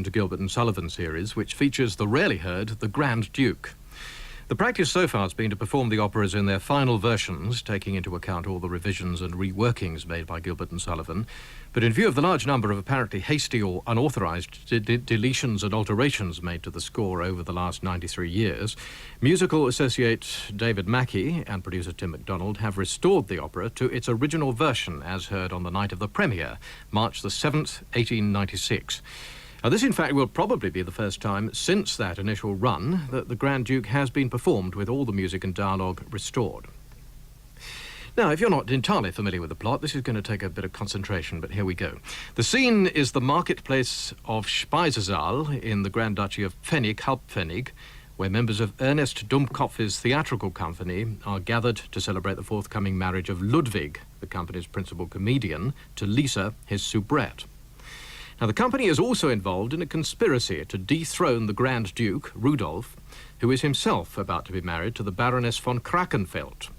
adaptation to Gilbert and Sullivan series, which features the rarely heard The Grand Duke. The practice so far has been to perform the operas in their final versions, taking into account all the revisions and reworkings made by Gilbert and Sullivan. But in view of the large number of apparently hasty or unauthorized deletions and alterations made to the score over the last 93 years, musical associate David Mackey and producer Tim MacDonald have restored the opera to its original version as heard on the night of the premiere, March the 7th, 1896. Now, this, in fact, will probably be the first time since that initial run that the Grand Duke has been performed with all the music and dialogue restored. Now, if you're not entirely familiar with the plot, this is going to take a bit of concentration, but here we go. The scene is the marketplace of Speisesaal in the Grand Duchy of Pfennig, where members of Ernest Dummkopf's theatrical company are gathered to celebrate the forthcoming marriage of Ludwig, the company's principal comedian, to Lisa, his soubrette. Now, the company is also involved in a conspiracy to dethrone the Grand Duke, Rudolph, who is himself about to be married to the Baroness von Krakenfeld.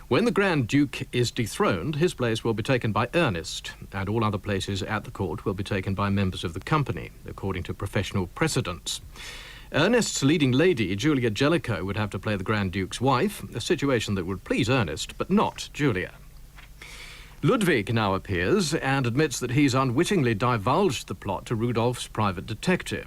When the Grand Duke is dethroned, his place will be taken by Ernest, and all other places at the court will be taken by members of the company, according to professional precedents. Ernest's leading lady, Julia Jellicoe, would have to play the Grand Duke's wife, a situation that would please Ernest, but not Julia. Ludwig now appears and admits that he's unwittingly divulged the plot to Rudolph's private detective.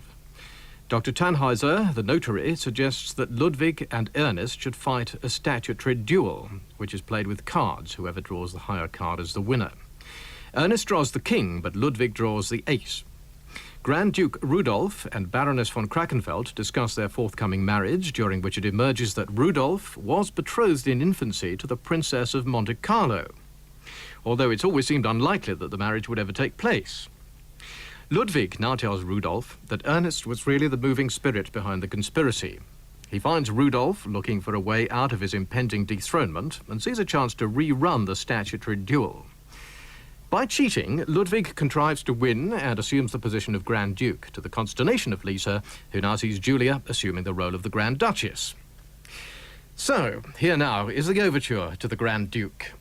Dr. Tannhäuser, the notary, suggests that Ludwig and Ernest should fight a statutory duel, which is played with cards. Whoever draws the higher card is the winner. Ernest draws the king, but Ludwig draws the ace. Grand Duke Rudolph and Baroness von Krakenfeld discuss their forthcoming marriage, during which it emerges that Rudolph was betrothed in infancy to the Princess of Monte Carlo, although it's always seemed unlikely that the marriage would ever take place. Ludwig now tells Rudolph that Ernest was really the moving spirit behind the conspiracy. He finds Rudolph looking for a way out of his impending dethronement and sees a chance to rerun the statutory duel. By cheating, Ludwig contrives to win and assumes the position of Grand Duke, to the consternation of Lisa, who now sees Julia assuming the role of the Grand Duchess. So, here now is the overture to the Grand Duke.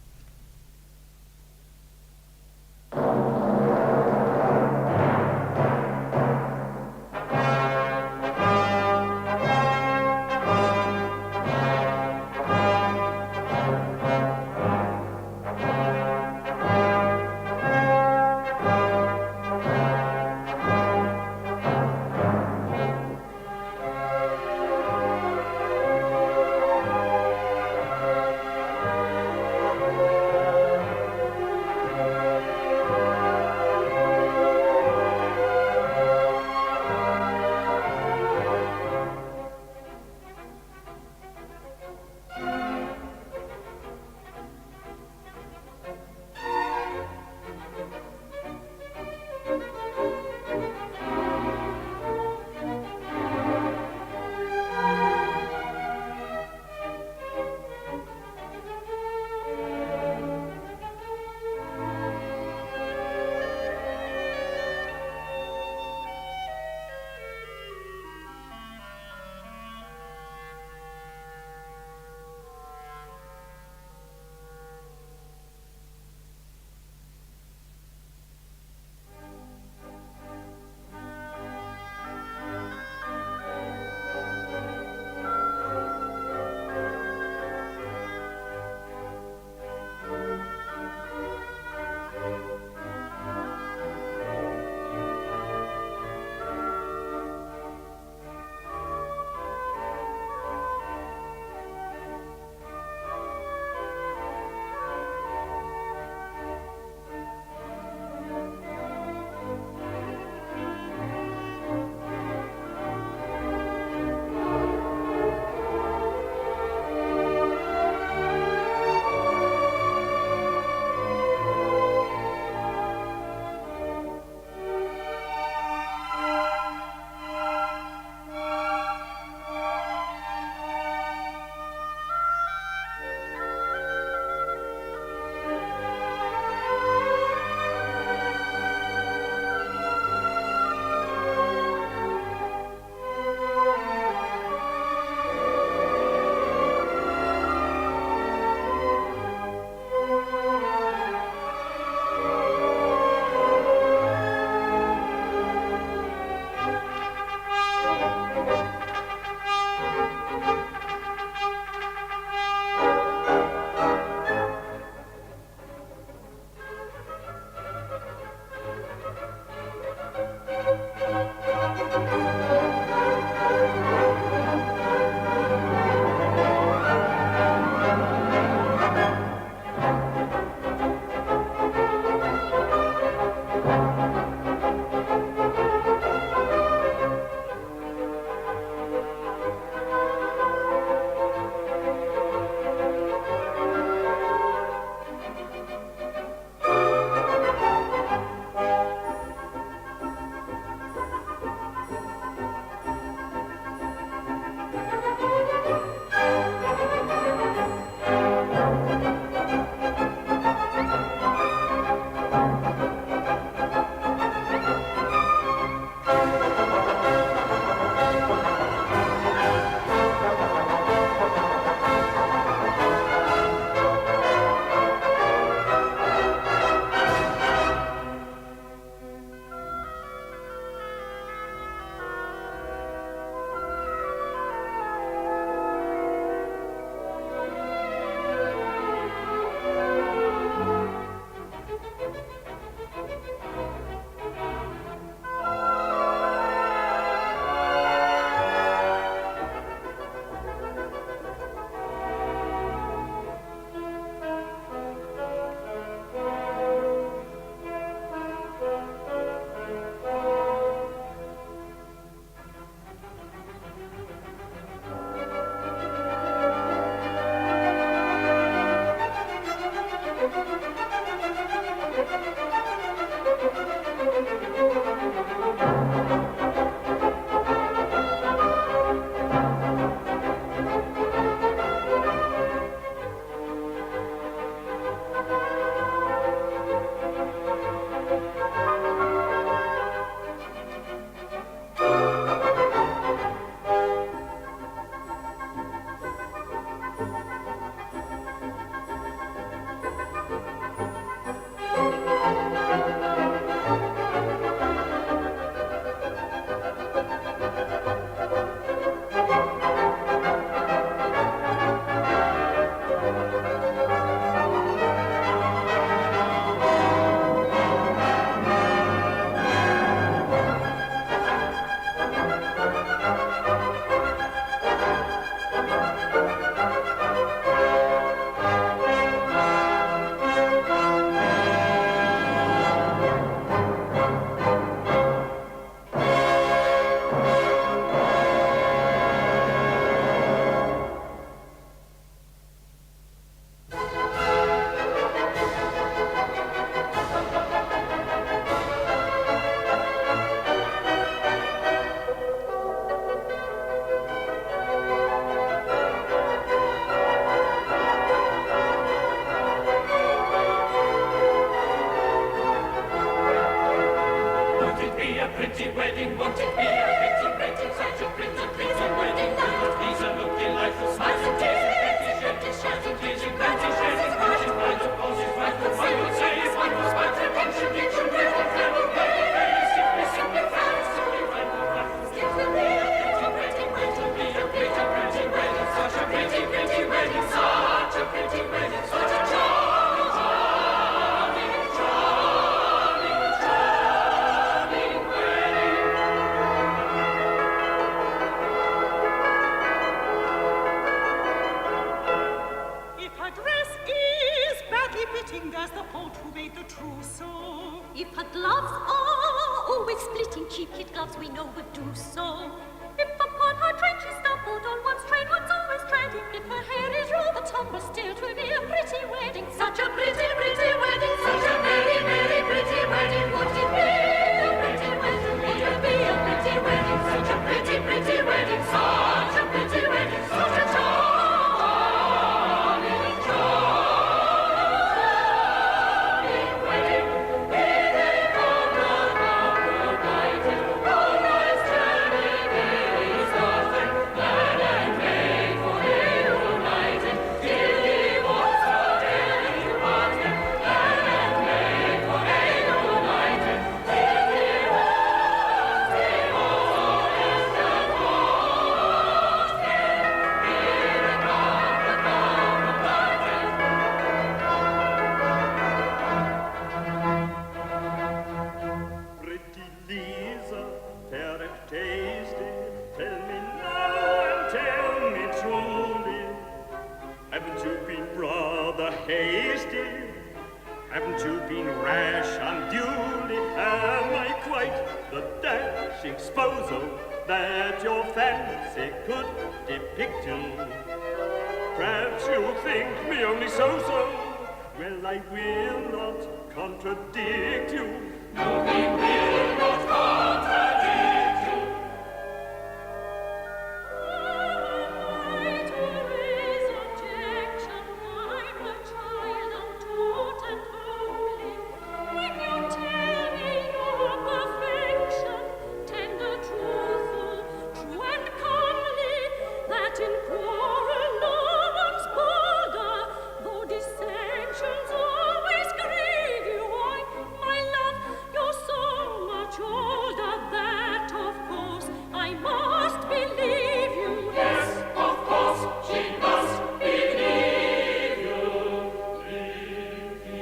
be a pretty wedding? Won't it be a pretty wedding? Such a pretty, pretty wedding. Won't it be so looking like the smiles and tears and pretty shirty shirts and teasing, fancy shirting, fashion, lines of poses, right? One would say if one was but a contradiction with a candle, very, very simply, simply fast, simply fine, it will be a pretty wedding. It will be a pretty, pretty wedding. Such a pretty, pretty wedding. Such a pretty wedding. Such a charming, charming, charming, charming wedding. If her dress is badly fitting, there's the fault who made the trousseau. If her gloves are always splitting, cheap kid gloves we know would do so. If upon her train she's stumbled on one's train, one's always treading. If her hair is rather tumble, still 'twill be a pretty wedding. Such a pretty, pretty wedding. Such a very, very pretty wedding. Would it be a pretty wedding? Would it be a pretty wedding? Such a pretty, pretty wedding. Such a pretty wedding. Such a charming, charming wedding. Here they come, united, all nice turning is nothing. Glad and faithful, united, till he wants to tell you what him. Glad and faithful, united, till he wants to want him. Here they come, united. Pretty Lisa, fair and tasty, tell me now and tell me truly, haven't you been rather hasty? Haven't you been rash unduly? Am I quite the dashing sposo that your fancy could depict you? Perhaps you think me only so-so. Well, I will not contradict you. No, we will not contradict you. Right to raise objection, I'm a child untaught and homely. When you tell me your perfection, tender, truthful, true and comely, that in quarrel no one's bolder, though dissensions always grieve you. My love, you're so much older that, of course, I must believe you. Yes, of course, she must believe you.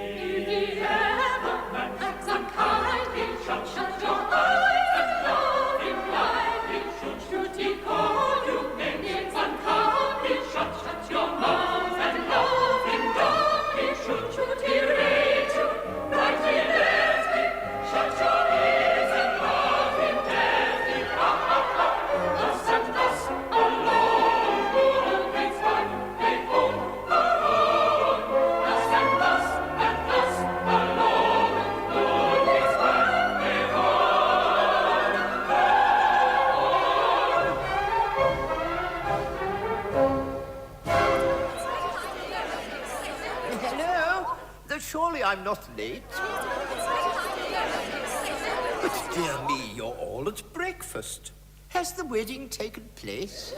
If he ever acts unkindly, shut your eyes and love him blindly. Should he call you names uncomely? Shut your mouth and love him darkly. Should he rate you rightly, leftly? Shut your ears and love him deafly. Thus and thus alone, woman makes wife, make own her own. Thus and thus alone, woman makes wife, make own her Hello? Surely I'm not late. But dear me, you're all at breakfast. Has the wedding taken place?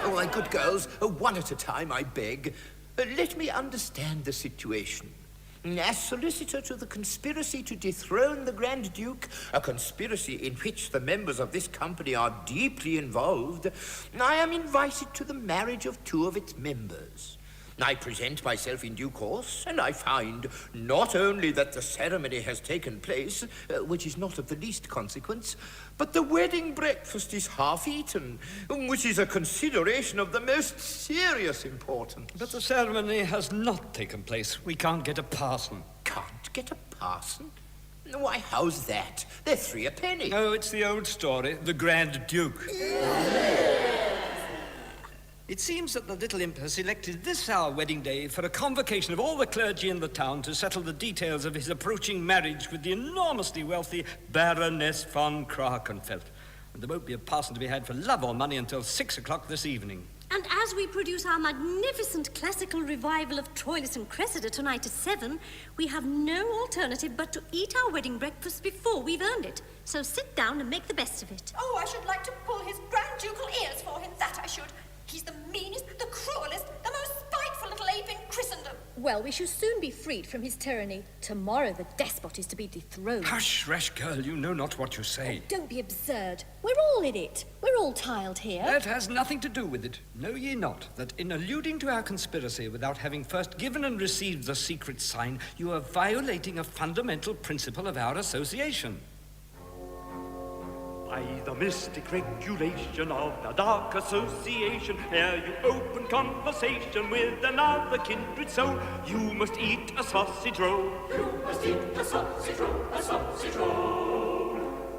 Oh, my good girls, one at a time, I beg. Let me understand the situation. As solicitor to the conspiracy to dethrone the Grand Duke, a conspiracy in which the members of this company are deeply involved, I am invited to the marriage of two of its members. I present myself in due course, and I find not only that the ceremony has taken place, which is not of the least consequence, but the wedding breakfast is half eaten, which is a consideration of the most serious importance. But the ceremony has not taken place. We can't get a parson. Can't get a parson? Why, how's that? They're 3 a penny. Oh, it's the old story, the Grand Duke. It seems that the little imp has selected this our wedding day for a convocation of all the clergy in the town to settle the details of his approaching marriage with the enormously wealthy Baroness von Krakenfeld. And there won't be a parson to be had for love or money until 6 o'clock this evening. And as we produce our magnificent classical revival of Troilus and Cressida tonight at 7, we have no alternative but to eat our wedding breakfast before we've earned it. So sit down and make the best of it. Oh, I should like to pull his grand ducal ears for him, that I should. He's the meanest, the cruelest, the most spiteful little ape in Christendom. Well, we shall soon be freed from his tyranny. Tomorrow the despot is to be dethroned. Hush, rash girl, you know not what you say. Don't be absurd. We're all in it. We're all tiled here. That has nothing to do with it. Know ye not that in alluding to our conspiracy without having first given and received the secret sign, you are violating a fundamental principle of our association? By the mystic regulation of the dark association, ere you open conversation with another kindred soul, you must eat a sausage roll. You must eat a sausage roll, a sausage roll.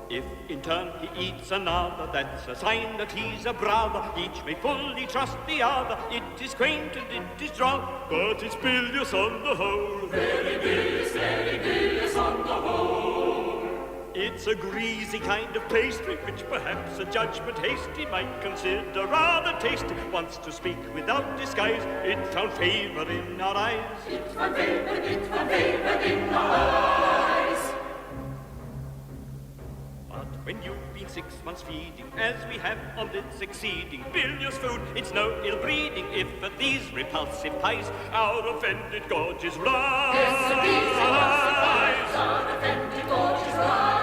If in turn he eats another, that's a sign that he's a brother. Each may fully trust the other. It is quaint and it is droll, but it's bilious on the whole. Very bilious on the whole. It's a greasy kind of pastry, which perhaps a judgment hasty might consider rather tasty. Once to speak without disguise, it found favour in our eyes. It found favour in our eyes. But when you've been 6 months feeding, as we have on this exceeding bilious food, it's no ill breeding if at these repulsive pies our offended gorges rise. Yes, at these repulsive pies our offended gorges rise.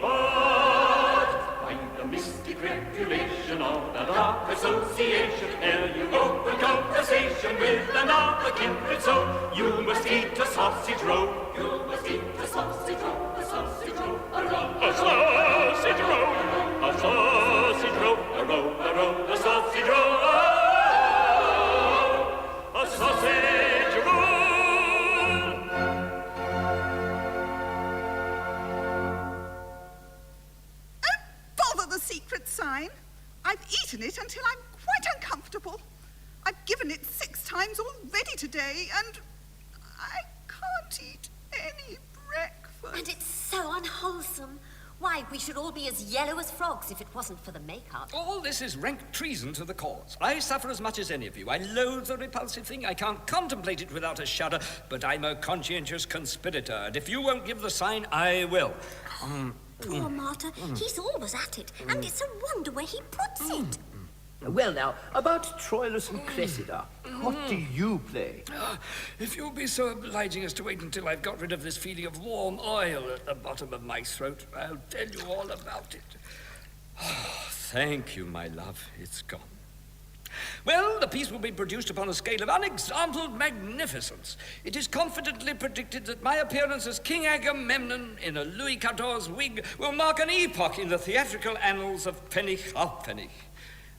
By the mystic regulation of the dark association, ere you open conversation with another kindred soul, you must eat a sausage roll. You must eat a sausage roll, a sausage roll, a roll, A sausage roll, a sausage roll, a roll, a roll, a sausage roll, a sausage roll. Bother the secret sign. I've eaten it until I'm quite uncomfortable. I've given it 6 times already today, and I can't eat any breakfast. And it's so unwholesome. Why, we should all be as yellow as frogs if it wasn't for the makeup. All this is rank treason to the cause. I suffer as much as any of you. I loathe the repulsive thing. I can't contemplate it without a shudder, but I'm a conscientious conspirator, and if you won't give the sign, I will. Poor Martha, he's always at it, and it's a wonder where he puts it. Well, now, about Troilus and Cressida, what do you play? If you'll be so obliging as to wait until I've got rid of this feeling of warm oil at the bottom of my throat, I'll tell you all about it. Oh, thank you, my love. It's gone. Well, the piece will be produced upon a scale of unexampled magnificence. It is confidently predicted that my appearance as King Agamemnon in a Louis XIV wig will mark an epoch in the theatrical annals of Pfennig Halfpennig.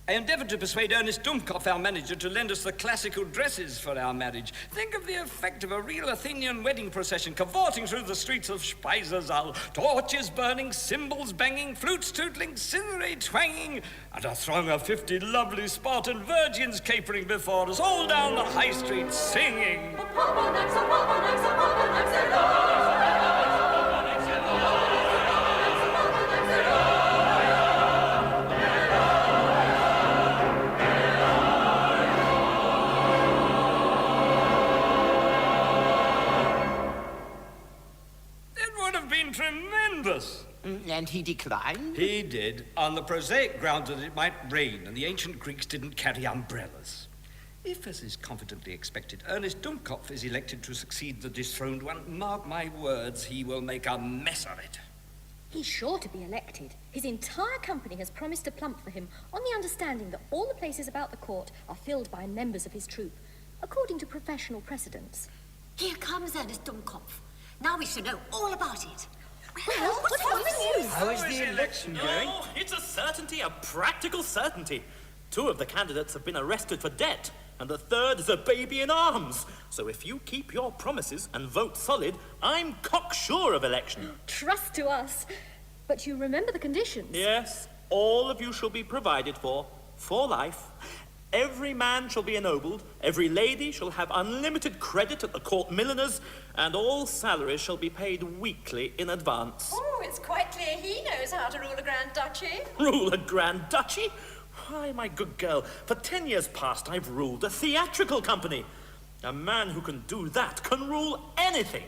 I endeavoured to persuade Ernest Dumkopf, our manager, to lend us the classical dresses for our marriage. Think of the effect of a real Athenian wedding procession cavorting through the streets of Speisesaal, torches burning, cymbals banging, flutes tootling, cithara twanging, and a throng of 50 lovely Spartan virgins capering before us, all down the high street singing. Tremendous. And he declined? He did, on the prosaic ground that it might rain, and the ancient Greeks didn't carry umbrellas. If, as is confidently expected, Ernest Dumkopf is elected to succeed the dethroned one, mark my words, he will make a mess of it. He's sure to be elected. His entire company has promised to plump for him on the understanding that all the places about the court are filled by members of his troupe, according to professional precedents. Here comes Ernest Dumkopf. Now we should know all about it. Well, what's wrong with you? How is the election going? Oh, it's a certainty, a practical certainty. 2 of the candidates have been arrested for debt, and the 3rd is a baby in arms. So if you keep your promises and vote solid, I'm cocksure of election. Trust to us. But you remember the conditions. Yes, all of you shall be provided for life. Every man shall be ennobled, every lady shall have unlimited credit at the court milliners, and all salaries shall be paid weekly in advance. Oh, it's quite clear he knows how to rule a grand duchy. Rule a grand duchy? Why, my good girl, for 10 years past I've ruled a theatrical company. A man who can do that can rule anything.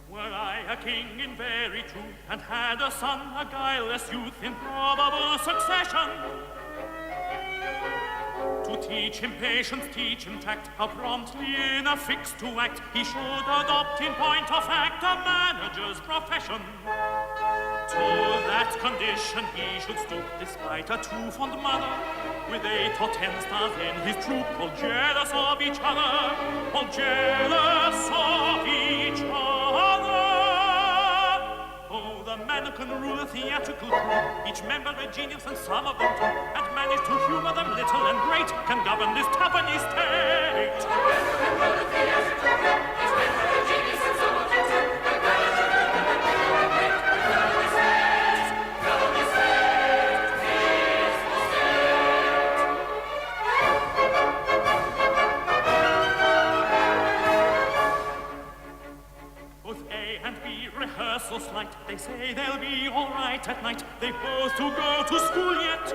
Were I a king in very truth, and had a son, a guileless youth, in probable succession, to teach him patience, teach him tact, how promptly in a fix to act, he should adopt in point of fact a manager's profession. To that condition he should stoop, despite a too fond mother, with 8 or 10 stars in his troop, all jealous of each other, all jealous of each other. Oh, the man who can rule a theatrical crew, each member a genius and some of them too, and manage to humor them little and great, can govern this twopenny state. The man who can rule a theatrical crew, each member a genius and some of them too, and manage to humor them little and great, can govern this state. Govern this state, peaceful state. Both A and B rehearsals light, they say they'll be all right at night. They both to go to school yet.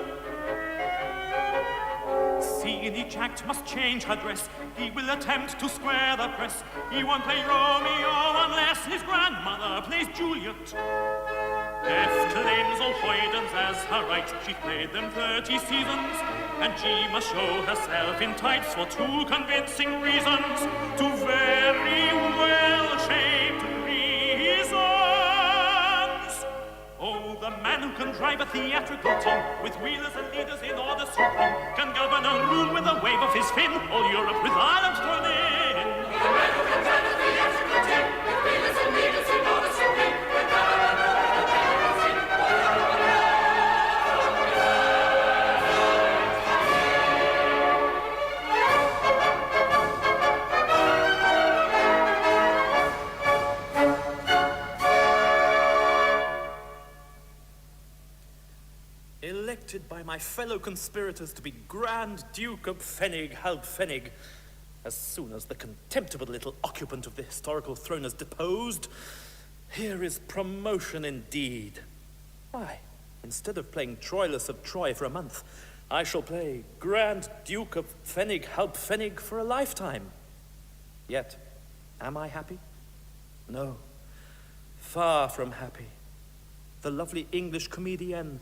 C in each act must change her dress. He will attempt to square the press. He won't play Romeo unless his grandmother plays Juliet. F claims all hoydens as her right. She played them 30 seasons, and G must show herself in tights for 2 convincing reasons, 2 very well-shaped reasons. Oh, the man who can drive a theatrical team with wheelers and leaders in order supreme, can govern and rule with a wave of his fin, all Europe with Ireland thrown in. The man who can drive a theatrical team with wheelers and leaders in order supreme, can govern and rule with a wave of his fin, all Europe with Elected by my fellow conspirators to be Grand Duke of Pfennig, Halb Pfennig, as soon as the contemptible little occupant of the historical throne is deposed, here is promotion indeed. Why, instead of playing Troilus of Troy for a month, I shall play Grand Duke of Pfennig, Halb Pfennig for a lifetime. Yet, am I happy? No, far from happy. The lovely English comedienne,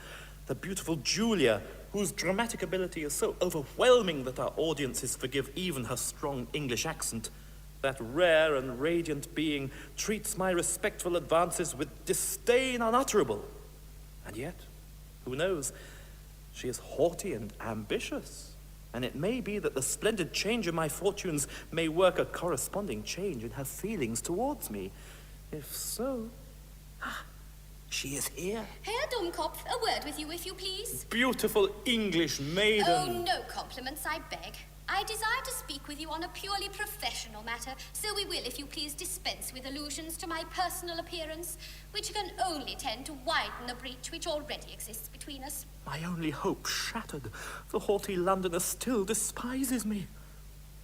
the beautiful Julia, whose dramatic ability is so overwhelming that our audiences forgive even her strong English accent, that rare and radiant being treats my respectful advances with disdain unutterable. And yet, who knows, she is haughty and ambitious, and it may be that the splendid change in my fortunes may work a corresponding change in her feelings towards me. If so... she is here. Herr Dummkopf, a word with you, if you please. Beautiful English maiden. Oh, no compliments, I beg. I desire to speak with you on a purely professional matter, so we will, if you please, dispense with allusions to my personal appearance, which can only tend to widen the breach which already exists between us. My only hope shattered. The haughty Londoner still despises me.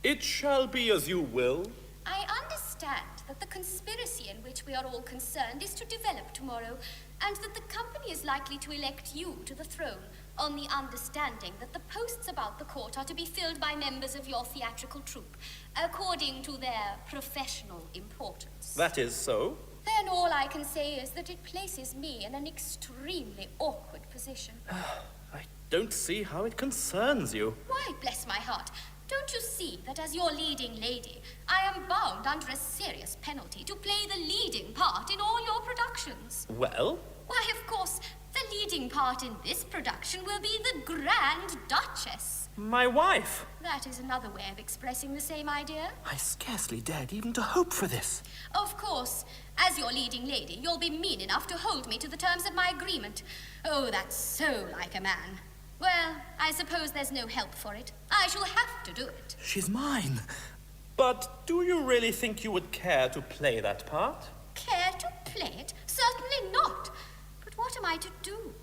It shall be as you will. I understand that the conspiracy in which we are all concerned is to develop tomorrow, and that the company is likely to elect you to the throne, on the understanding that the posts about the court are to be filled by members of your theatrical troupe, according to their professional importance. That is so. Then all I can say is that it places me in an extremely awkward position. I don't see how it concerns you. Why, bless my heart, don't you see that as your leading lady, I am bound under a serious penalty to play the leading part in all your productions? Well? Why, of course, the leading part in this production will be the Grand Duchess. My wife? That is another way of expressing the same idea. I scarcely dared even to hope for this. Of course, as your leading lady, you'll be mean enough to hold me to the terms of my agreement. Oh, that's so like a man. Well, I suppose there's no help for it. I shall have to do it. She's mine. But do you really think you would care to play that part? Care to play it? Certainly not. But what am I to do?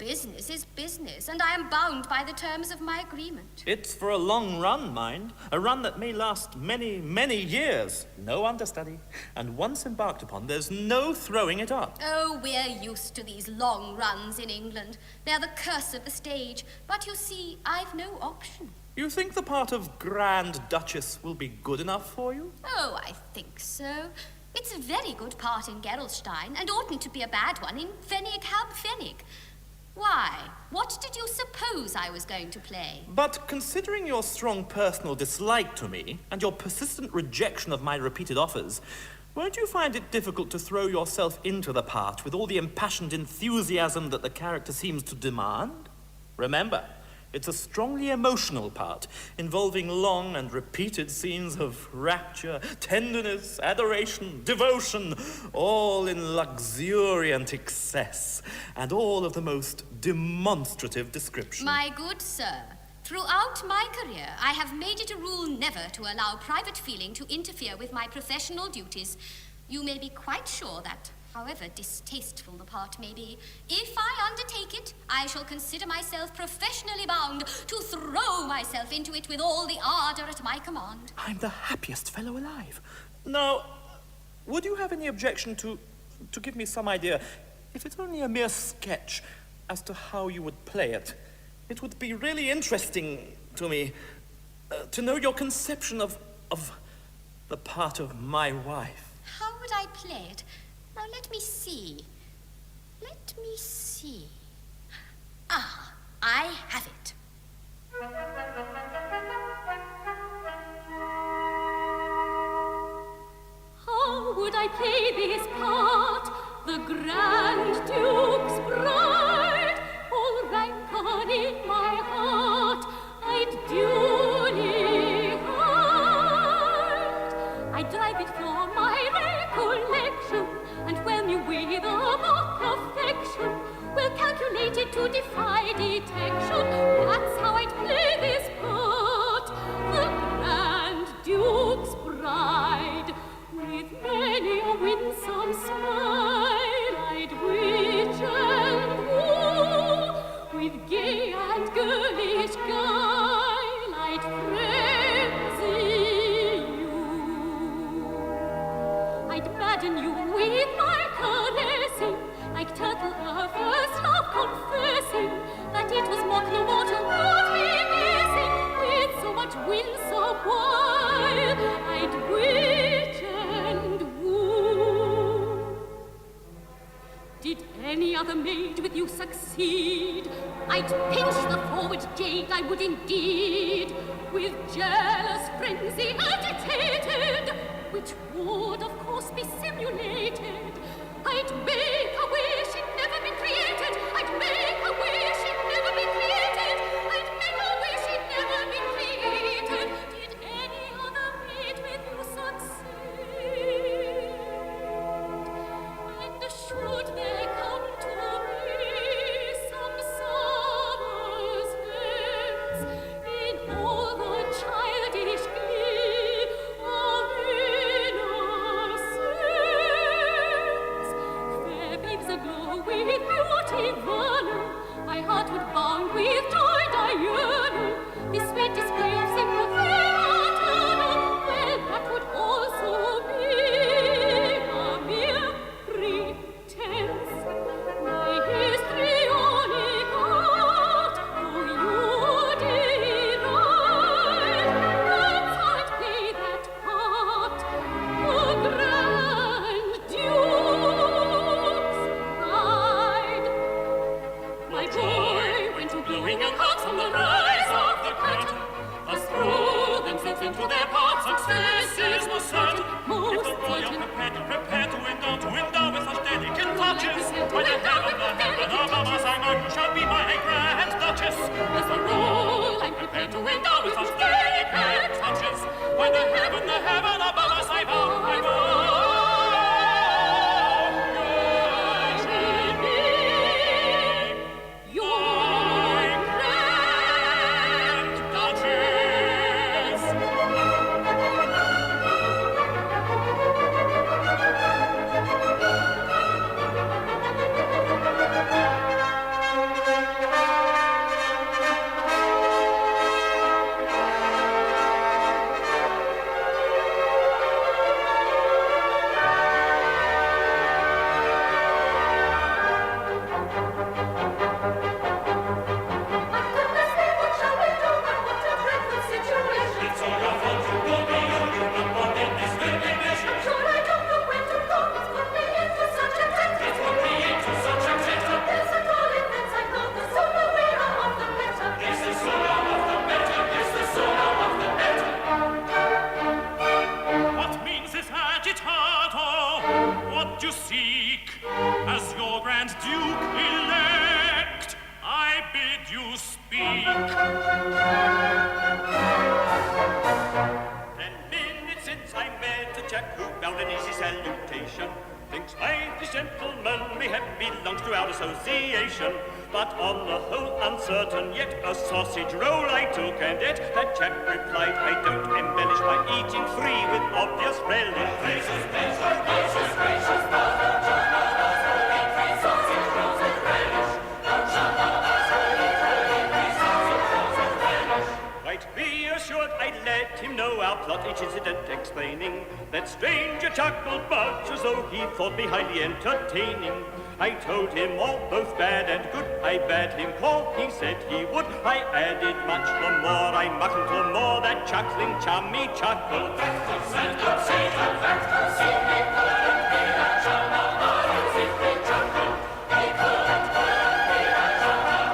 Business is business, and I am bound by the terms of my agreement. It's for a long run, mind. A run that may last many, many years. No understudy. And once embarked upon, there's no throwing it up. Oh, we're used to these long runs in England. They're the curse of the stage. But you see, I've no option. You think the part of Grand Duchess will be good enough for you? Oh, I think so. It's a very good part in Gerolstein, and oughtn't to be a bad one in Pfennig Hab Pfennig. Why? What did you suppose I was going to play? But considering your strong personal dislike to me, and your persistent rejection of my repeated offers, won't you find it difficult to throw yourself into the part with all the impassioned enthusiasm that the character seems to demand? Remember, it's a strongly emotional part, involving long and repeated scenes of rapture, tenderness, adoration, devotion, all in luxuriant excess, and all of the most demonstrative description. My good sir, throughout my career, I have made it a rule never to allow private feeling to interfere with my professional duties. You may be quite sure that, however distasteful the part may be, if I undertake it, I shall consider myself professionally bound to throw myself into it with all the ardor at my command. I'm the happiest fellow alive. Now, would you have any objection to give me some idea, if it's only a mere sketch, as to how you would play it? It would be really interesting to me to know your conception of the part of my wife. How would I play it? Now, let me see. Ah, I have it. How would I play this part? The Grand Duke's bride, all rancor in my heart, I'd duly hide. I'd drive it from my recollection, and whelm you with a mock affection, well calculated to defy detection. That's how I'd play this part, the Grand Duke's bride. With many a winsome smile I'd witch and woo, with gay and girlish guile I'd frenzy you. I'd madden you with my caressing, like turtle her first love confessing, that it was mock no mortal would be guessing, with so much winsome wile I'd witch and woo. Did any other maid with you succeed, I'd pinch the forward jade, I would indeed, with jealous frenzy agitated, which would of course be simulated. I'd make a wish she'd never been created. I'd make a wish she'd never been created. I'd make a wish she'd never been created. Did any other maid with you succeed? And should there come to me some summers hence, in all the childish glee of innocence, fair babes aglow with beauty vernal, my heart would bound with joy diurnal, this sweet display of sympathy maternal, well, that would also be a mere pretense. My histrionic art, oh, you deride, that's how I'd play that part, the Grand Duke's bride. My boy went to blowing and hearts on the rise of the curtain, thus threw themselves into their parts, success is most certain. If the boy are prepared to endow with such delicate touches, why the heaven above us I know you shall be my Grand Duchess. As a rule, I'm prepared to endow with such delicate touches, why the heaven above us I vow, I vow. sound and easy salutation. Thinks I, this gentleman, may have belonged to our association. But on the whole uncertain, yet a sausage roll I took, and yet that chap replied, I don't embellish by eating 3 with obvious relish. Gracious, gracious, gracious, gracious, Father John, sausage rolls with relish. Right, be assured I let him know our plot, each incident explaining. That stranger chuckled much as though he thought me highly entertaining. I told him all, both bad and good. I bade him call, he said he would. I added much the more, I muckled the more, that chuckling chummy chuckle. That could send good Satan, that could see me couldn't be a chummer, if we chuckle. He couldn't be a chummer,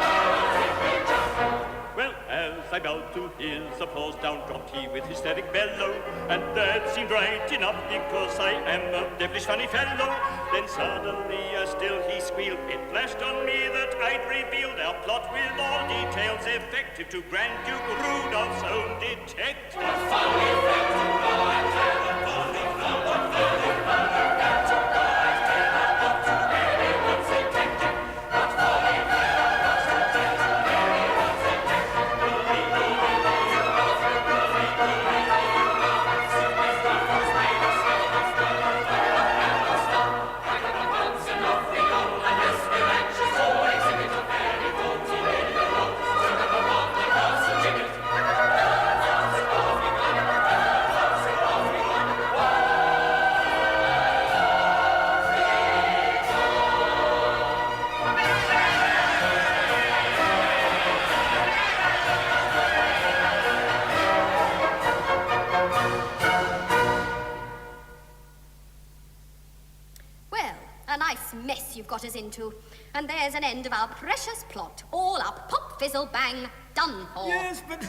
if we chuckle. Well, as I bowed to his applause, down dropped he with hysteric bellow. And that seemed right enough, because I am a devilish funny fellow. Then suddenly, as still he squealed, it flashed on me that I'd revealed our plot with all details effective to Grand Duke Rudolph's own detective. What fun effective, no, I cannot fully know what fun effective, got to go, I cannot look to anyone's detective. What fun effective, got to tell to anyone's detective. Mess you've got us into. And there's an end of our precious plot. All up, pop, fizzle, bang, done for. Yes, but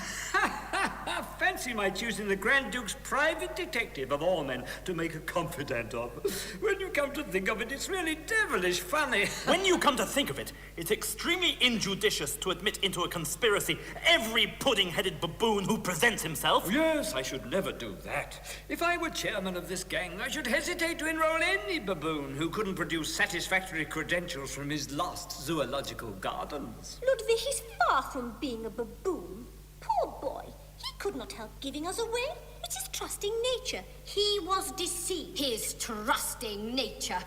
fancy my choosing the Grand Duke's private detective of all men to make a confidant of. When you come to think of it, it's really devilish funny. When you come to think of it, it's extremely injudicious to admit into a conspiracy every pudding-headed baboon who presents himself. Yes, I should never do that. If I were chairman of this gang, I should hesitate to enroll any baboon who couldn't produce satisfactory credentials from his lost zoological gardens. Ludwig is far from being a baboon. Poor boy. He could not help giving us away. It's his trusting nature. He was deceived. His trusting nature.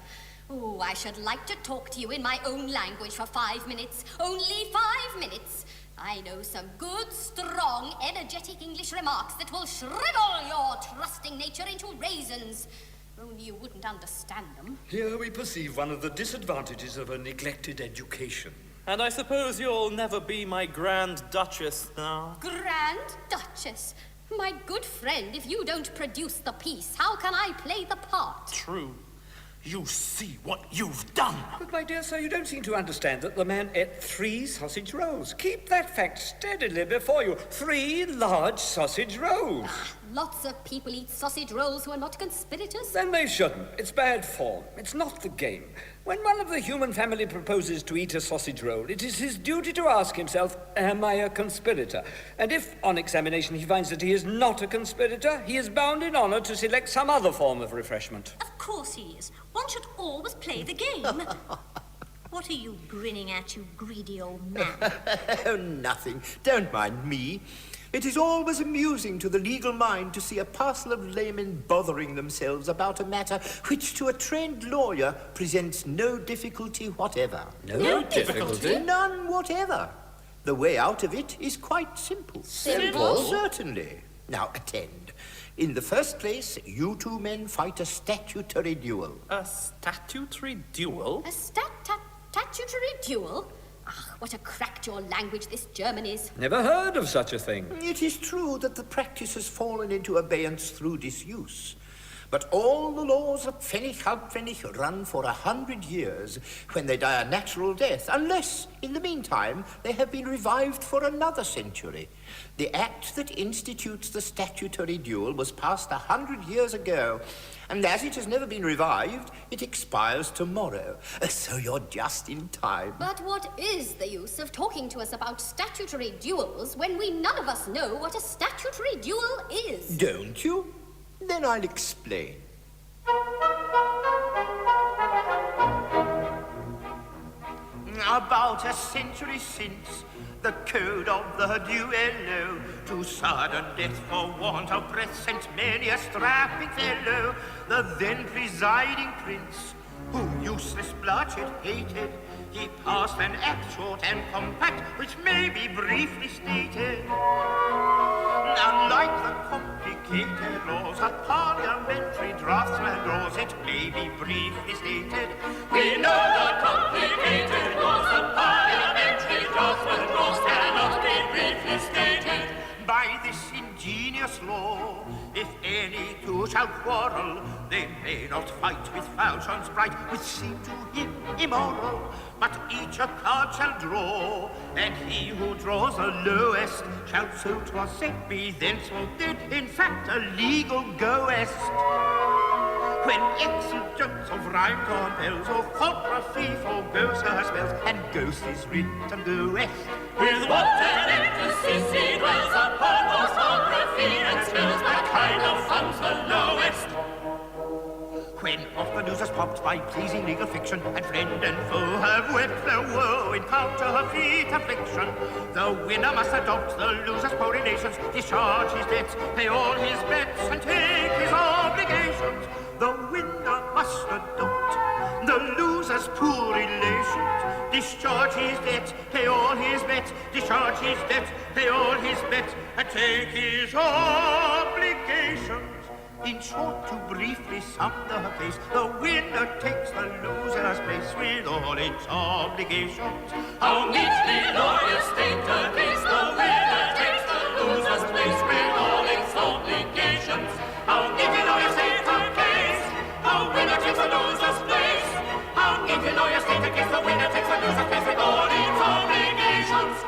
Oh, I should like to talk to you in my own language for 5 minutes. Only 5 minutes. I know some good, strong, energetic English remarks that will shrivel your trusting nature into raisins. Only you wouldn't understand them. Here we perceive one of the disadvantages of a neglected education. And I suppose you'll never be my Grand Duchess now. Grand Duchess? My good friend, if you don't produce the piece, how can I play the part? True. You see what you've done. But, my dear sir, you don't seem to understand that the man ate 3 sausage rolls. Keep that fact steadily before you. 3 large sausage rolls. Lots of people eat sausage rolls who are not conspirators. Then they shouldn't. It's bad form. It's not the game. When one of the human family proposes to eat a sausage roll, it is his duty to ask himself, am I a conspirator? And if, on examination, he finds that he is not a conspirator, he is bound in honor to select some other form of refreshment. Of course he is. One should always play the game. What are you grinning at, you greedy old man? Oh, nothing. Don't mind me. It is always amusing to the legal mind to see a parcel of laymen bothering themselves about a matter which to a trained lawyer presents no difficulty whatever. No difficulty? None whatever. The way out of it is quite simple. Simple? Certainly. Now, attend. In the first place, you 2 men fight a statutory duel. A statutory duel? A statutory duel? Ah, what a crackjaw language this German is. Never heard of such a thing. It is true that the practice has fallen into abeyance through disuse. But all the laws of Pfennig Halbpfennig run for 100 years when they die a natural death, unless, in the meantime, they have been revived for another century. The act that institutes the statutory duel was passed 100 years ago, and as it has never been revived, it expires tomorrow. So you're just in time. But what is the use of talking to us about statutory duels when we none of us know what a statutory duel is? Don't you? Then I'll explain. about a century since, the code of the duello, to sudden death for want of breath sent many a strapping fellow. The then presiding prince, who useless bloodshed hated, he passed an act short and compact, which may be briefly stated. Unlike the complicated laws of parliamentary draftsman draws, it may be briefly stated. We know the complicated laws of parliamentary draftsman draws cannot be briefly stated. By this ingenious law, if any two shall quarrel, they may not fight with falchions bright, which seem to him immoral, but each a card shall draw, and he who draws the lowest shall, so 'twas said, be thenceforth dead, in fact a legal goest. When excellent jokes of rhyme compels, orthography forgoes her spells, and ghost is written goest. With what an emphasis he dwells upon orthography and spells, that kind of fun's the lowest. When off the news has popped by pleasing legal fiction, and friend and foe have wept their woe in counterfeit affliction, the winner must adopt the loser's poor relations, discharge his debts, pay all his bets, and take his obligations. The winner must adopt the loser's poor relations, discharge his debts, pay all his bets, discharge his debts, pay all his bets, and take his obligations. In short, to briefly sum the case, the winner takes the loser's place with all its obligations. How neatly lawyers state the case, the winner takes the loser's place with all its obligations. How neatly lawyers state the case, the winner takes the loser's place. How neatly lawyers state the case, the winner takes the loser's place with all its obligations.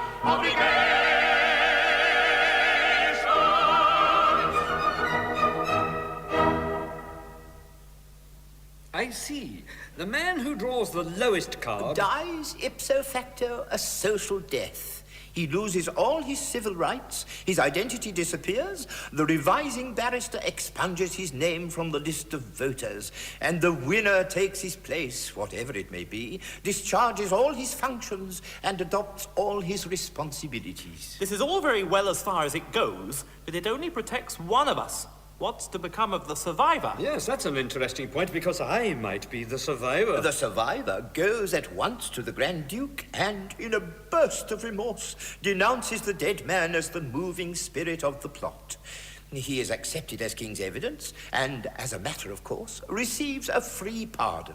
I see. The man who draws the lowest card dies ipso facto a social death. He loses all his civil rights, his identity disappears, the revising barrister expunges his name from the list of voters, and the winner takes his place, whatever it may be, discharges all his functions, and adopts all his responsibilities. This is all very well as far as it goes, but it only protects one of us. What's to become of the survivor? Yes, that's an interesting point, because I might be the survivor. The survivor goes at once to the Grand Duke and, in a burst of remorse, denounces the dead man as the moving spirit of the plot. He is accepted as king's evidence and, as a matter of course, receives a free pardon.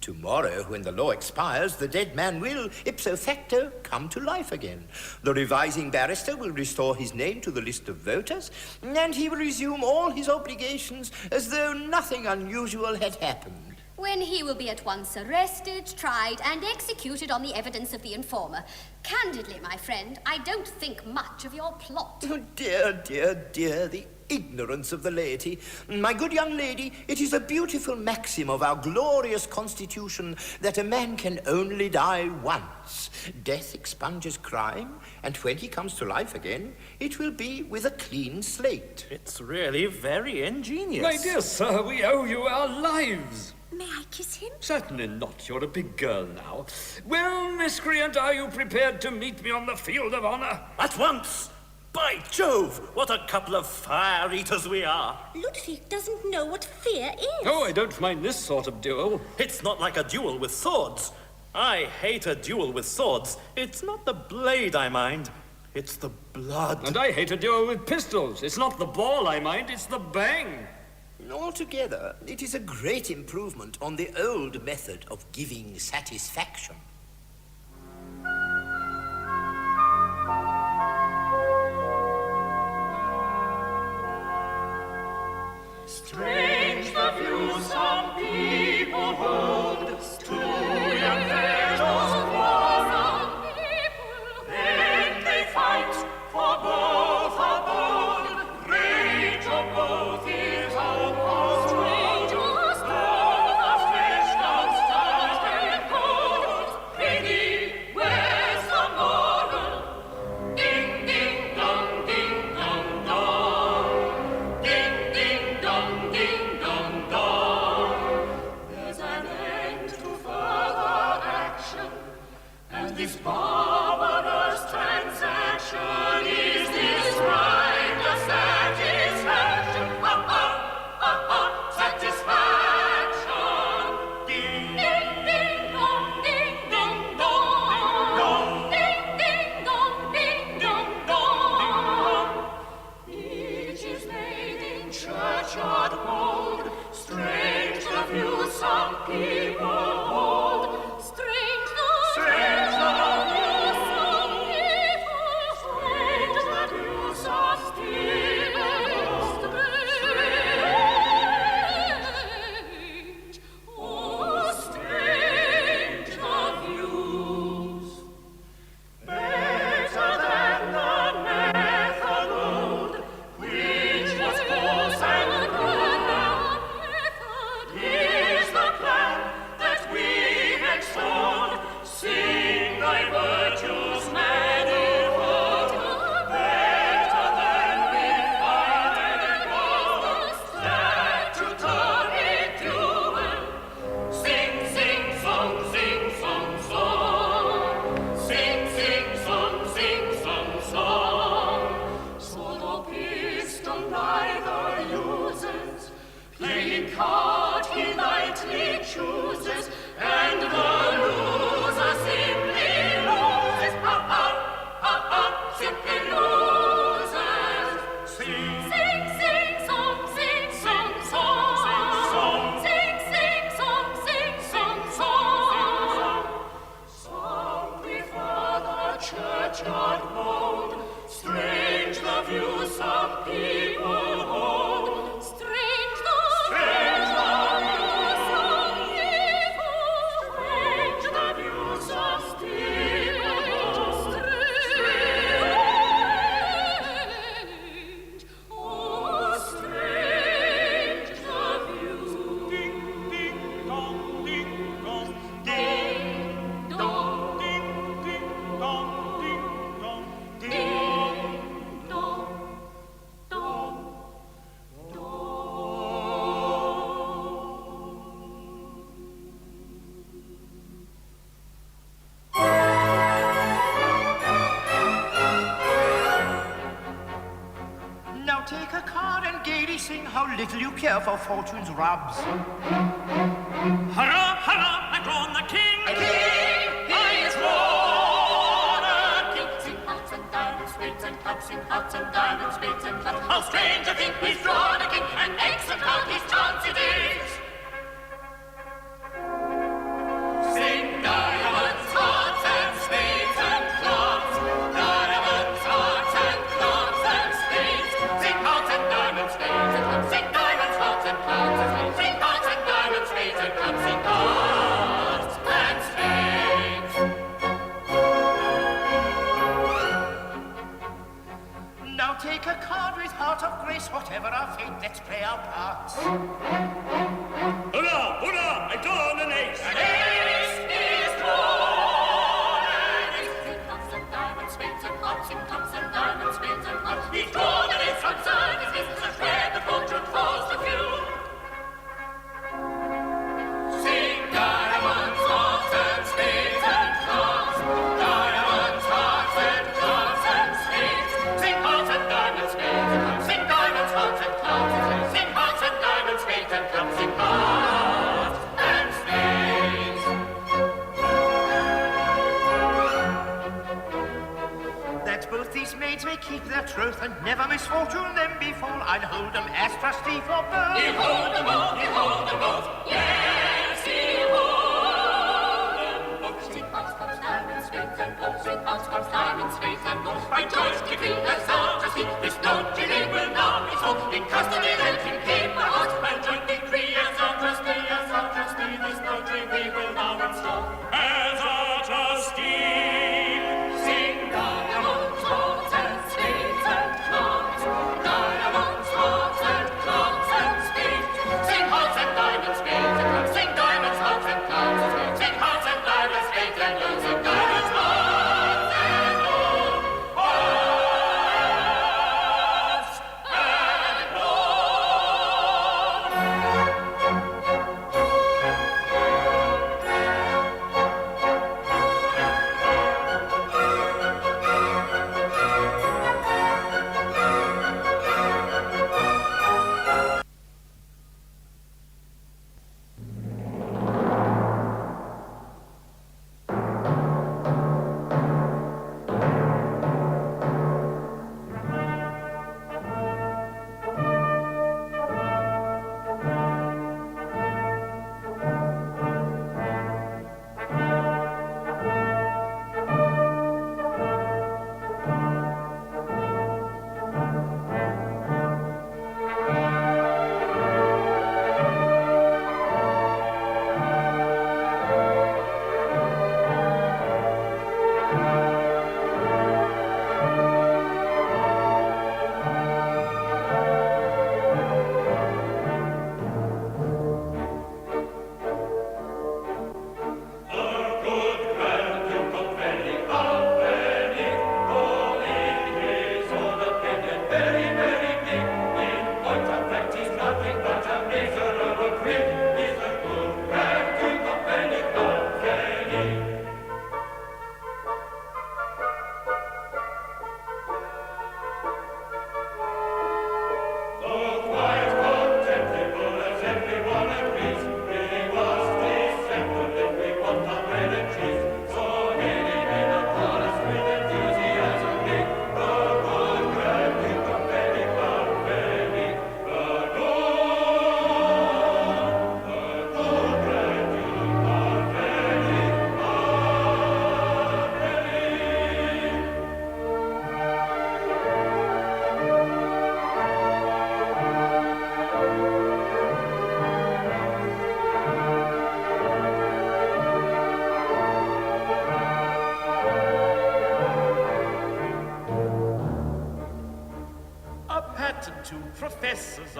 Tomorrow, when the law expires, the dead man will, ipso facto, come to life again. The revising barrister will restore his name to the list of voters, and he will resume all his obligations as though nothing unusual had happened. When he will be at once arrested, tried, and executed on the evidence of the informer. Candidly, my friend, I don't think much of your plot. Oh, dear, dear, dear, the ignorance of the laity. My good young lady, it is a beautiful maxim of our glorious constitution that a man can only die once. Death expunges crime, and when he comes to life again, it will be with a clean slate. It's really very ingenious. My dear sir, we owe you our lives. May I kiss him? Certainly not. You're a big girl now. Well, miscreant, are you prepared to meet me on the field of honor? At once! By Jove, what a couple of fire-eaters we are. Ludwig doesn't know what fear is. Oh, I don't mind this sort of duel. It's not like a duel with swords. I hate a duel with swords. It's not the blade I mind, it's the blood. And I hate a duel with pistols. It's not the ball I mind, it's the bang. Altogether, it is a great improvement on the old method of giving satisfaction. Strange the view some people hold, to young fellows quarrel, then they fight, for both are bold, rage of both is uncaused. Though the flesh does start and cold, pity, where's the moral? Ding, ding, dong, ding, dong, dong. Ding, ding, dong, ding, dong, dong. churchyard mold. Strange the view some people hold. Strange the Strange the view some people hold. Strange the view some people hold. Strange, oh, strange the views. Better than the method, which was false and cruel, is the plan that we extol. Sing thy virtues manifold. Better than refined gold, statutory duel. Sing, sing, song, sing, song, song. Sing, sing, song, sing, song, song. So the pistol neither uses, playing card he lightly chooses, and the loser simply loses. Simply loses. Sing, Sing, sing, song, sing, song, song. Sing, sing, song, sing, song, song. Some prefer the churchyard mold. Strange the view some people hold. Strange the Strange the view some people Strange the view some people hold. Strange, oh, strange the views. Ding, ding, dong, ding, dong. Ding dong, Ding, ding, dong, ding, dong. ding dong, dong. Now take a card and gaily sing how little you care for fortune's rubs. Hurrah, hurrah, I've drawn the king. He is born a king. Sing hearts and diamonds, spades and clubs. Sing hearts and diamonds, spades and clubs. How strange a thing, he's drawn a king, and excellent how his chance it is. Sing diamonds, hearts and spades and clubs. Diamonds, hearts and clubs and spades. Sing hearts and diamonds, spades and clubs. Sing diamonds, hearts and clubs and spades. Sing hearts and diamonds, spades and clubs. Sing hearts and spades. Now take a card with heart of grace, whatever our fate, let's play our parts. Hurrah, hurrah, I've drawn an ace. An ace is drawn, an ace. Sing hearts and diamonds, spades and clubs. Sing clubs and diamonds, spades and clubs. He's drawn an ace from side his business, where the fortune falls to few. Sing diamonds, hearts and spades and clubs. Diamonds, hearts and clubs and spades. Sing hearts and diamonds, spades and clubs. Sing diamonds, hearts and clubs and spades. Sing hearts and diamonds, spades and clubs. Sing hearts and spades. That both these maids may keep their troth and never misfortune them befall, I'll hold them as trustee for both. He'll hold them both, he'll hold them both. Yes, he'll hold them both. Sing hearts, clubs, diamonds, spades and clubs. Sing hearts, clubs, diamonds, spades and clubs. By George, decree as our trustee, this no delay will now be sold. In custody, let him keep the heart, and joint decree as our trustee, this no delay will now install. As our trustee. Sing diamonds, hearts and spades and clubs. Diamonds, hearts and clubs and spades. Sing hearts and diamonds, spades and clubs. Sing diamonds, hearts and clubs and spades. Sing hearts and diamonds, spades and clubs. Sing diamonds, hearts and clubs. Hearts and clubs.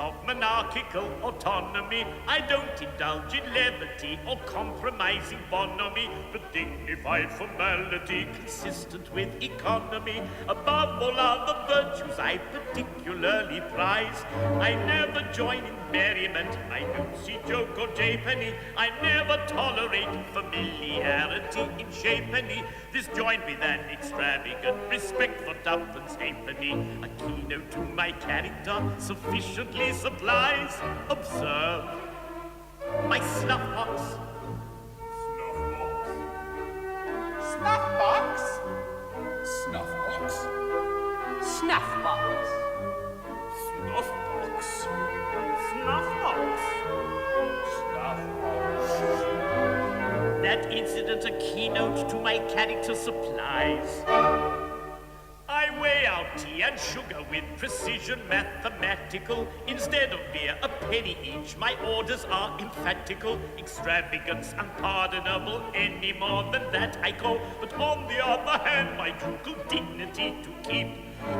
of monarchical autonomy. I don't indulge in levity or compromising bonhomie, but dignified formality consistent with economy. Above all other virtues I particularly prize. I never join in merriment, I don't see joke or japery. I never tolerate familiarity in shapery. This joined with an extravagant respect for tuppence halfpenny. A keynote to my character sufficiently supplies. Observe my snuff box. Snuff box? Snuff box? Snuff box. Snuff box. Snuff box. Snuff box. That incident a keynote to my character supplies. I weigh out tea and sugar with precision mathematical. Instead of beer, a penny each. My orders are emphatical. Extravagance unpardonable. Any more than that I call. But on the other hand, my ducal dignity to keep.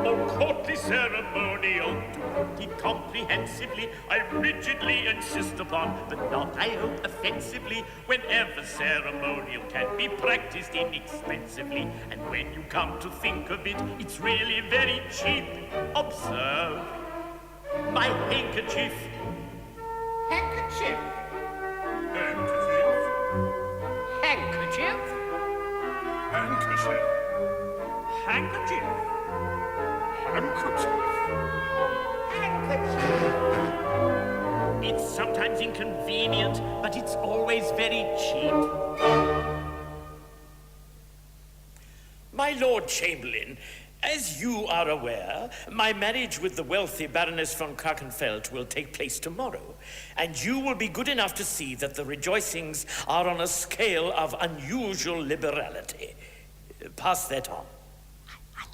All courtly ceremonial, to put it comprehensively, I rigidly insist upon, but not, I hope, offensively, whenever ceremonial can be practiced inexpensively. And when you come to think of it, it's really very cheap. Observe my handkerchief. Handkerchief. Handkerchief. Handkerchief. Handkerchief. Handkerchief. Handkerchief. It's sometimes inconvenient, but it's always very cheap. My Lord Chamberlain, as you are aware, my marriage with the wealthy Baroness von Karkenfeld will take place tomorrow, and you will be good enough to see that the rejoicings are on a scale of unusual liberality. Pass that on.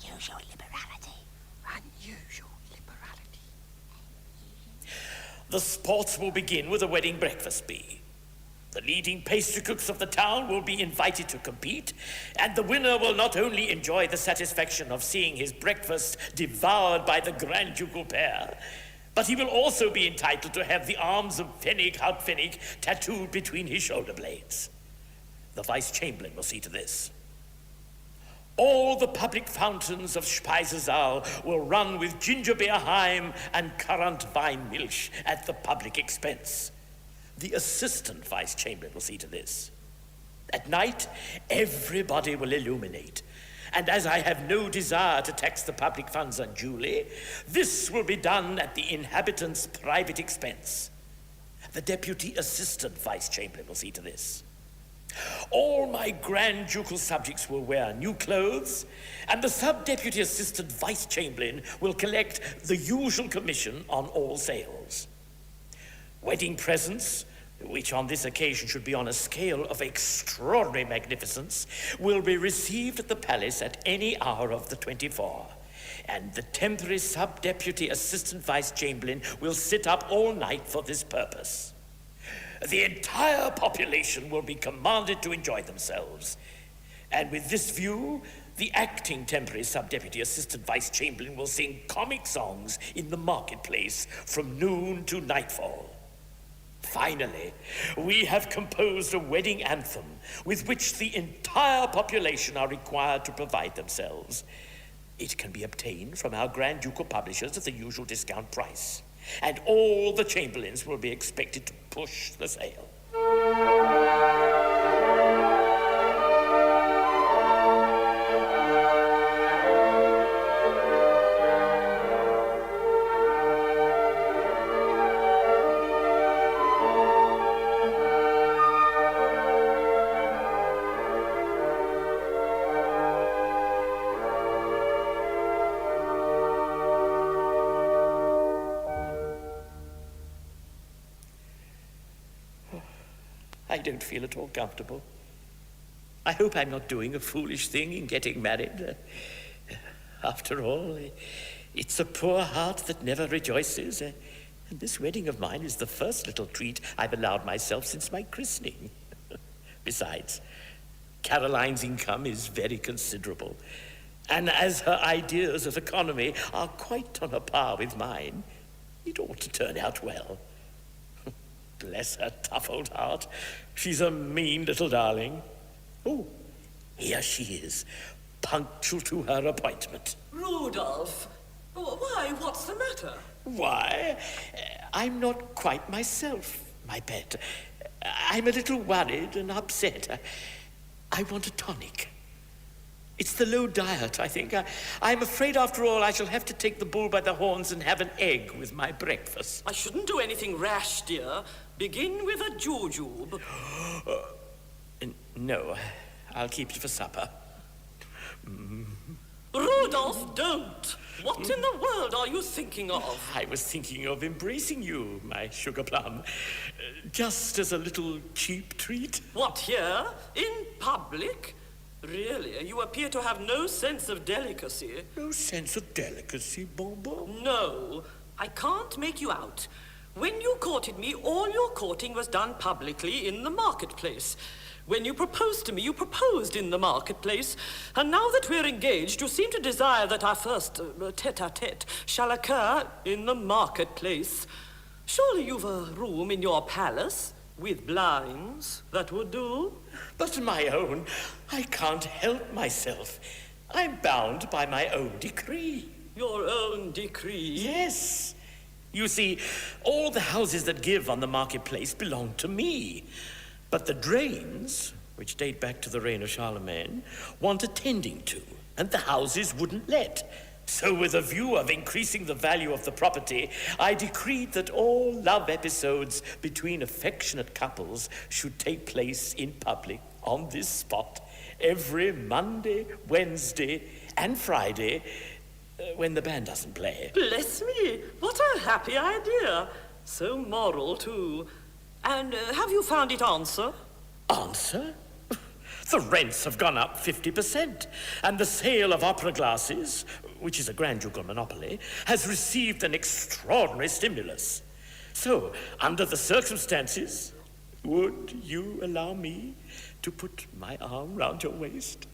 Unusual liberality. The sports will begin with a wedding breakfast bee. The leading pastry cooks of the town will be invited to compete, and the winner will not only enjoy the satisfaction of seeing his breakfast devoured by the Grand Ducal pair, but he will also be entitled to have the arms of Pfennig Hauptpfennig tattooed between his shoulder blades. The Vice Chamberlain will see to this. All the public fountains of Speisesaal will run with ginger beer Heim and currant Wein Milch at the public expense. The Assistant Vice Chamberlain will see to this. At night, everybody will illuminate. And as I have no desire to tax the public funds unduly, this will be done at the inhabitants' private expense. The Deputy Assistant Vice Chamberlain will see to this. All my Grand Ducal subjects will wear new clothes, and the Sub-Deputy Assistant Vice Chamberlain will collect the usual commission on all sales. Wedding presents, which on this occasion should be on a scale of extraordinary magnificence, will be received at the palace at any hour of the 24. And the temporary Sub-Deputy Assistant Vice Chamberlain will sit up all night for this purpose. The entire population will be commanded to enjoy themselves. And with this view, the acting temporary Sub-Deputy Assistant Vice Chamberlain will sing comic songs in the marketplace from noon to nightfall. Finally, we have composed a wedding anthem with which the entire population are required to provide themselves. It can be obtained from our Grand Ducal publishers at the usual discount price, and all the chamberlains will be expected to push the sale. I don't feel at all comfortable. I hope I'm not doing a foolish thing in getting married. After all, it's a poor heart that never rejoices. And this wedding of mine is the first little treat I've allowed myself since my christening. Besides, Caroline's income is very considerable. And as her ideas of economy are quite on a par with mine, It ought to turn out well. Bless her tough old heart. She's a mean little darling. Oh, here she is, punctual to her appointment. Rudolph! Why, what's the matter? Why, I'm not quite myself, my pet. I'm a little worried and upset. I want a tonic. It's the low diet, I think. I'm afraid, after all, I shall have to take the bull by the horns and have an egg with my breakfast. I shouldn't do anything rash, dear. Begin with a jujube. No, I'll keep it for supper. Rudolph, don't! What in the world are you thinking of? I was thinking of embracing you, my sugar plum. Just as a little cheap treat. What, here? In public? Really, you appear to have no sense of delicacy. No sense of delicacy, Bonbon? No, I can't make you out. When you courted me, all your courting was done publicly in the marketplace. When you proposed to me, you proposed in the marketplace. And now that we're engaged, you seem to desire that our first tete-a-tete shall occur in the marketplace. Surely you've a room in your palace with blinds that would do? But my own, I can't help myself. I'm bound by my own decree. Your own decree? Yes. You see, all the houses that give on the marketplace belong to me. But the drains, which date back to the reign of Charlemagne, want attending to, and the houses wouldn't let. So with a view of increasing the value of the property, I decreed that all love episodes between affectionate couples should take place in public on this spot every Monday, Wednesday, and Friday, when the band doesn't play. Bless me! What a happy idea! So moral, too. And have you found it answer? Answer? The rents have gone up 50%, and the sale of opera glasses, which is a grand ducal monopoly, has received an extraordinary stimulus. So, under the circumstances, would you allow me to put my arm round your waist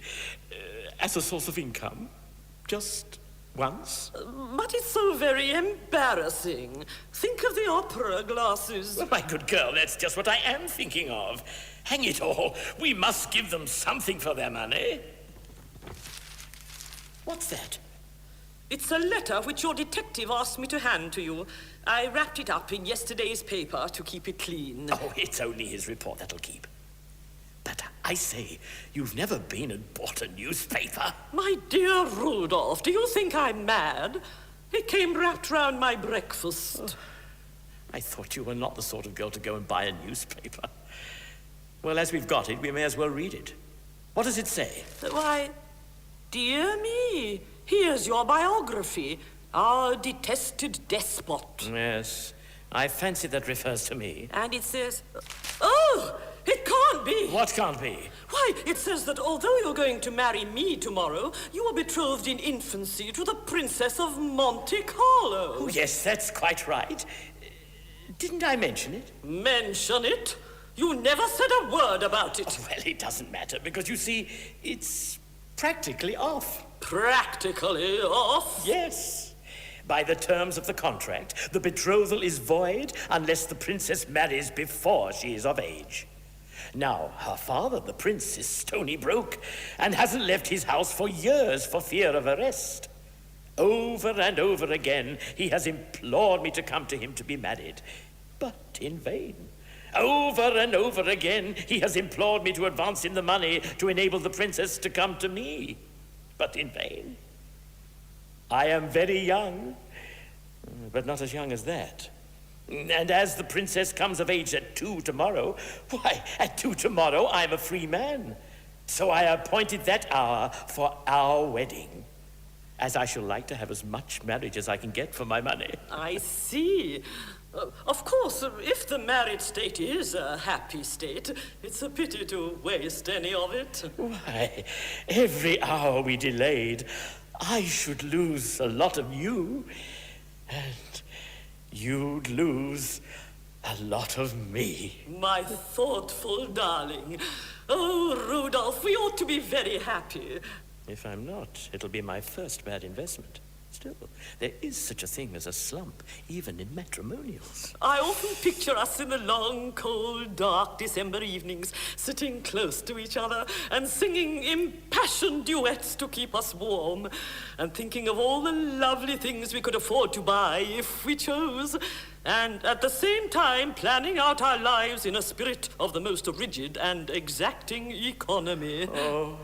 as a source of income? Just once? But it's so very embarrassing. Think of the opera glasses. Well, my good girl, that's just what I am thinking of. Hang it all, we must give them something for their money. What's that? It's a letter which your detective asked me to hand to you. I wrapped it up in yesterday's paper to keep it clean. Oh, it's only his report that'll keep. But I say, you've never been and bought a newspaper. My dear Rudolph, do you think I'm mad? It came wrapped round my breakfast. Oh, I thought you were not the sort of girl to go and buy a newspaper. Well, as we've got it, we may as well read it. What does it say? Why, dear me, here's your biography. Our detested despot. Yes, I fancy that refers to me. And it says, oh! It can't be! What can't be? Why, it says that although you're going to marry me tomorrow, you are betrothed in infancy to the Princess of Monte Carlo. Oh, yes, that's quite right. Didn't I mention it? Mention it? You never said a word about it. Oh, well, it doesn't matter, because you see, it's practically off. Practically off? Yes. By the terms of the contract, the betrothal is void unless the princess marries before she is of age. Now, her father, the prince, is stony broke and hasn't left his house for years for fear of arrest. Over and over again, he has implored me to come to him to be married, but in vain. Over and over again, he has implored me to advance him the money to enable the princess to come to me, but in vain. I am very young, but not as young as that. And as the princess comes of age at 2 tomorrow, why, at 2 tomorrow, I'm a free man. So I appointed that hour for our wedding, as I shall like to have as much marriage as I can get for my money. I see. Of course, if the married state is a happy state, it's a pity to waste any of it. Why, every hour we delayed, I should lose a lot of you, and you'd lose a lot of me. My thoughtful darling. Oh, Rudolph, we ought to be very happy. If I'm not, it'll be my first bad investment. Still, there is such a thing as a slump, even in matrimonials. I often picture us in the long, cold, dark December evenings, sitting close to each other and singing impassioned duets to keep us warm, and thinking of all the lovely things we could afford to buy if we chose, and at the same time planning out our lives in a spirit of the most rigid and exacting economy. Oh,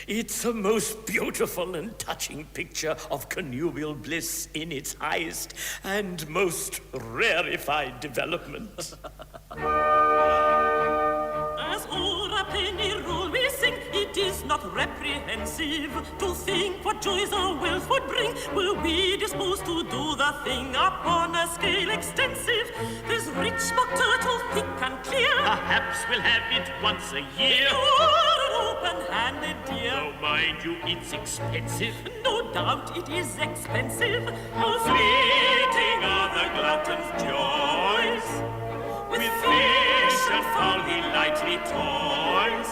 it's a most beautiful and touching picture of connubial bliss in its highest and most rarefied development. As o'er a penny roll we sing, it is not reprehensive to think what joys our wealth would bring, were we disposed to do the thing upon a scale extensive. There's rich mock turtle, thick and clear. Perhaps we'll have it once a year. You're an open-handed dear. Oh, mind you, it's expensive. No doubt it is expensive. How fleeting are the glutton's joys. With fish and fowl he lightly toys,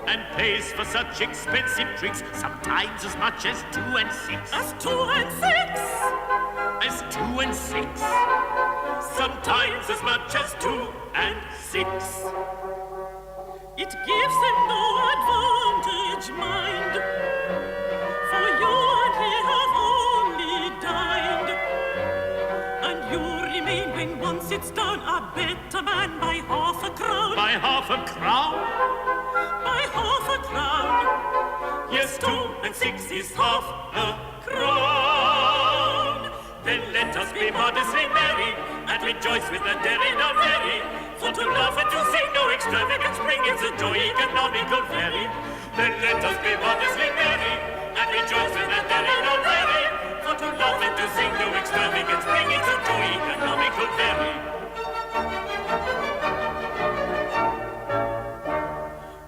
and pays for such expensive tricks, sometimes as much as 2 and 6. As 2 and 6? As 2 and 6. Sometimes as much as 2 and 6. It gives him no advantage, mind, for you and he have only dined, and you remain when once it's done a better man by half a crown. By half a crown? By half a crown. Yes, 2 and 6 is half a crown. Then let us be modestly merry, and rejoice with the daring of merry. For to laugh and to sing no extravagance bring, it's a joy economical very. Then let us be modestly merry, and rejoice with the daring of merry. For to laugh and to sing no extravagance bring, it's a joy economical very.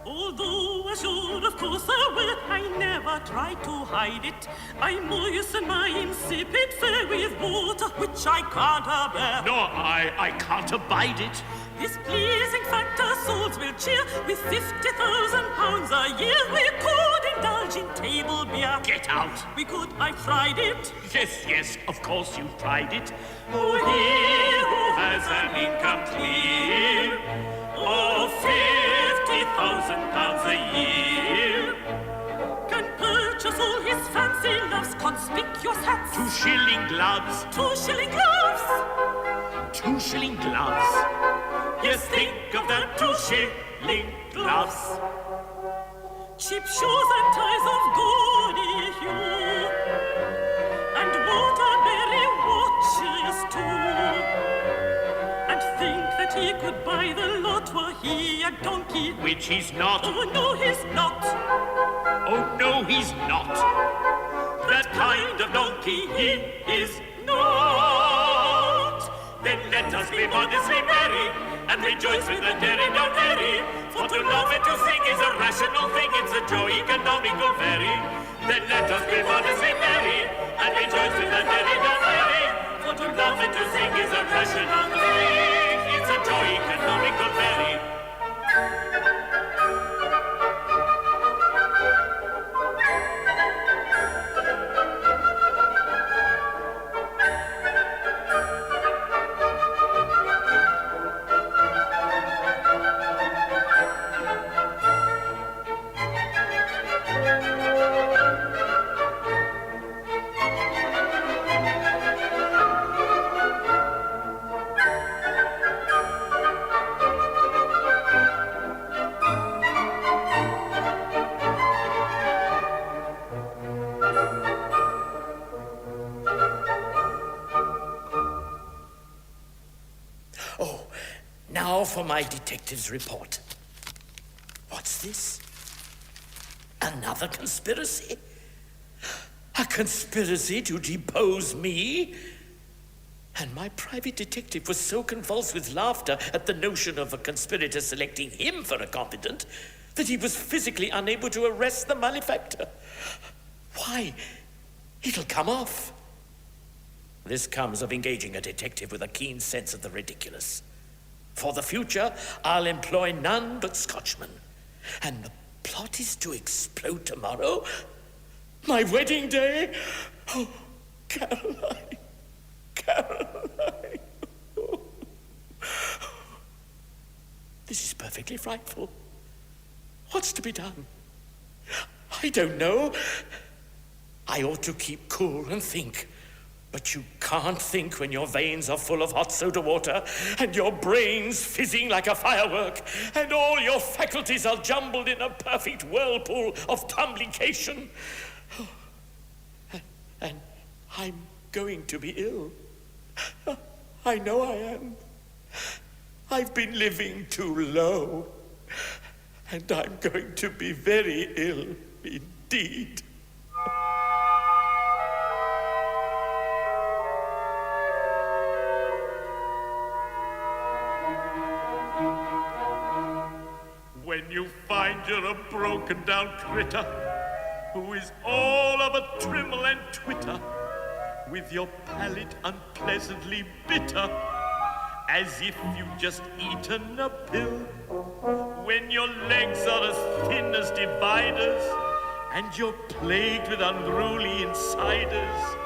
Although I should of course aware, I never try to hide it. I moisten my insipid fare with water which I can't bear. Nor I can't abide it. This pleasing fact our souls will cheer. With 50,000 pounds a year we could indulge in table beer. Get out. We could, I've tried it. Yes, of course you've tried it. Oh, he who has an income clear of 50,000 pounds a year can purchase all his fancy loves, conspicuous hats, 2 shilling gloves, 2 shilling gloves, 2 shilling gloves. Yes, think of that 2 shilling gloves. Cheap shoes and ties of gaudy hue, and waterberry watches too. And think that he could buy the lot were he a donkey. Which he's not. Oh, no, he's not. Oh, no, he's not. That kind of donkey he is not. Then let us be modestly merry, and rejoice with the daring of merry. For to laugh and to sing is a rational thing, it's a joy economical very. Then let us be modestly merry, and rejoice with the daring of merry. For to laugh and to sing is a rational thing, it's a joy economical very. Now for my detective's report. What's this? Another conspiracy? A conspiracy to depose me? And my private detective was so convulsed with laughter at the notion of a conspirator selecting him for a confidant that he was physically unable to arrest the malefactor. Why, it'll come off. This comes of engaging a detective with a keen sense of the ridiculous. For the future, I'll employ none but Scotchmen. And the plot is to explode tomorrow? My wedding day? Caroline. Caroline. This is perfectly frightful. What's to be done? I don't know. I ought to keep cool and think. But you can't think when your veins are full of hot soda water and your brain's fizzing like a firework and all your faculties are jumbled in a perfect whirlpool of tumblication. And I'm going to be ill. I know I am. I've been living too low. And I'm going to be very ill indeed. When you find you're a broken down critter who is all of a trimble and twitter, with your palate unpleasantly bitter, as if you've just eaten a pill, when your legs are as thin as dividers, and you're plagued with unruly insiders,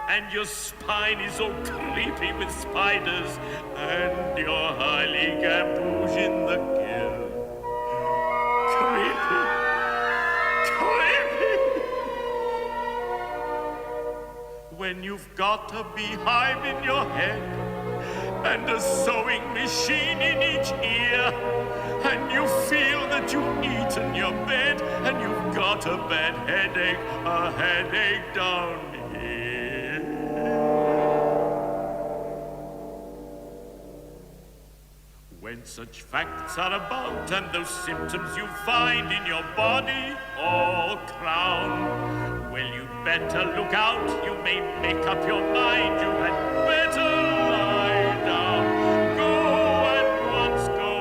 and your spine is all creepy with spiders, and you're highly gamboge in the gill. Creepy. When you've got a beehive in your head and a sewing machine in each ear, and you feel that you've eaten your bed and you've got a bad headache, a headache down here. When such facts are about and those symptoms you find in your body all crown, well, you better look out. You may make up your mind. You had better lie down. Go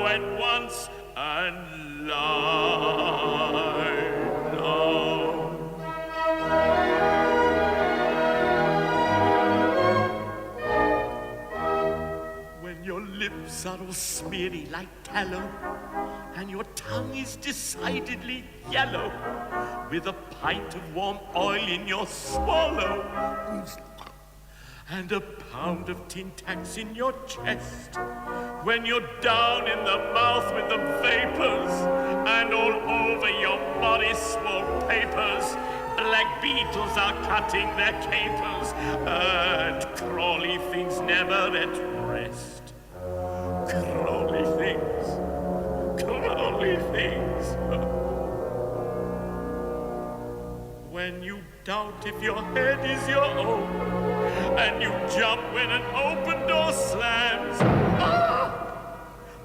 at once and lie down. When your lips are all smeary like tallow, and your tongue is decidedly yellow, with a pint of warm oil in your swallow, and a pound of tin tacks in your chest, when you're down in the mouth with the vapors, and all over your body swole papers, black beetles are cutting their capers, and crawly things never at rest. Crawly things. Crawly things. When you doubt if your head is your own, and you jump when an open door slams,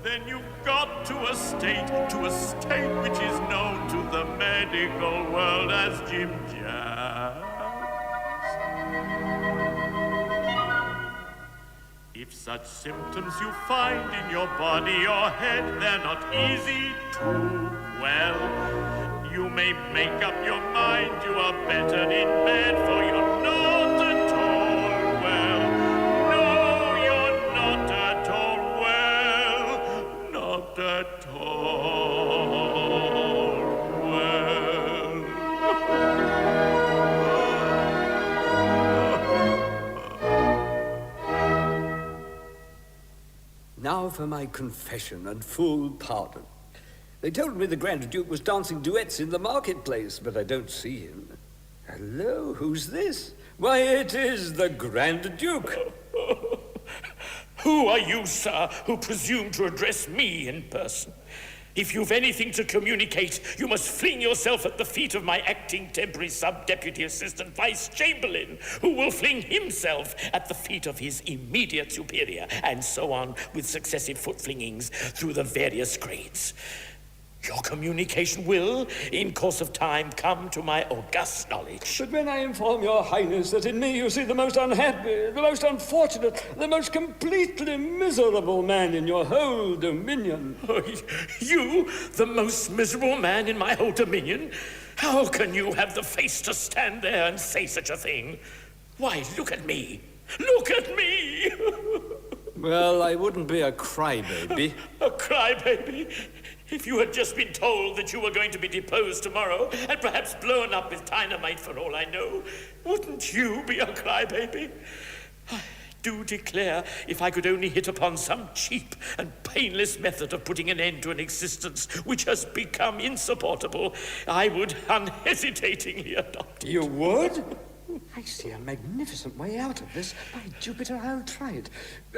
then you've got to a state which is known to the medical world as Jim Jams. If such symptoms you find in your body or head, they're not easy to quell. You may make up your mind you are better in bed, for you're not at all well. No, you're not at all well. Not at all well. Now for my confession and full pardon. They told me the Grand Duke was dancing duets in the marketplace, but I don't see him. Hello, who's this? Why, it is the Grand Duke. Who are you, sir, who presume to address me in person? If you've anything to communicate, you must fling yourself at the feet of my acting temporary sub-deputy assistant vice-chamberlain, who will fling himself at the feet of his immediate superior, and so on with successive foot-flingings through the various grades. Your communication will, in course of time, come to my august knowledge. But when I inform your highness that in me you see the most unhappy, the most unfortunate, the most completely miserable man in your whole dominion... You, the most miserable man in my whole dominion? How can you have the face to stand there and say such a thing? Why, look at me. Look at me! Well, I wouldn't be a crybaby. A crybaby? If you had just been told that you were going to be deposed tomorrow and perhaps blown up with dynamite for all I know, wouldn't you be a crybaby? I do declare, if I could only hit upon some cheap and painless method of putting an end to an existence which has become insupportable, I would unhesitatingly adopt it. You would? I see a magnificent way out of this. By Jupiter, I'll try it.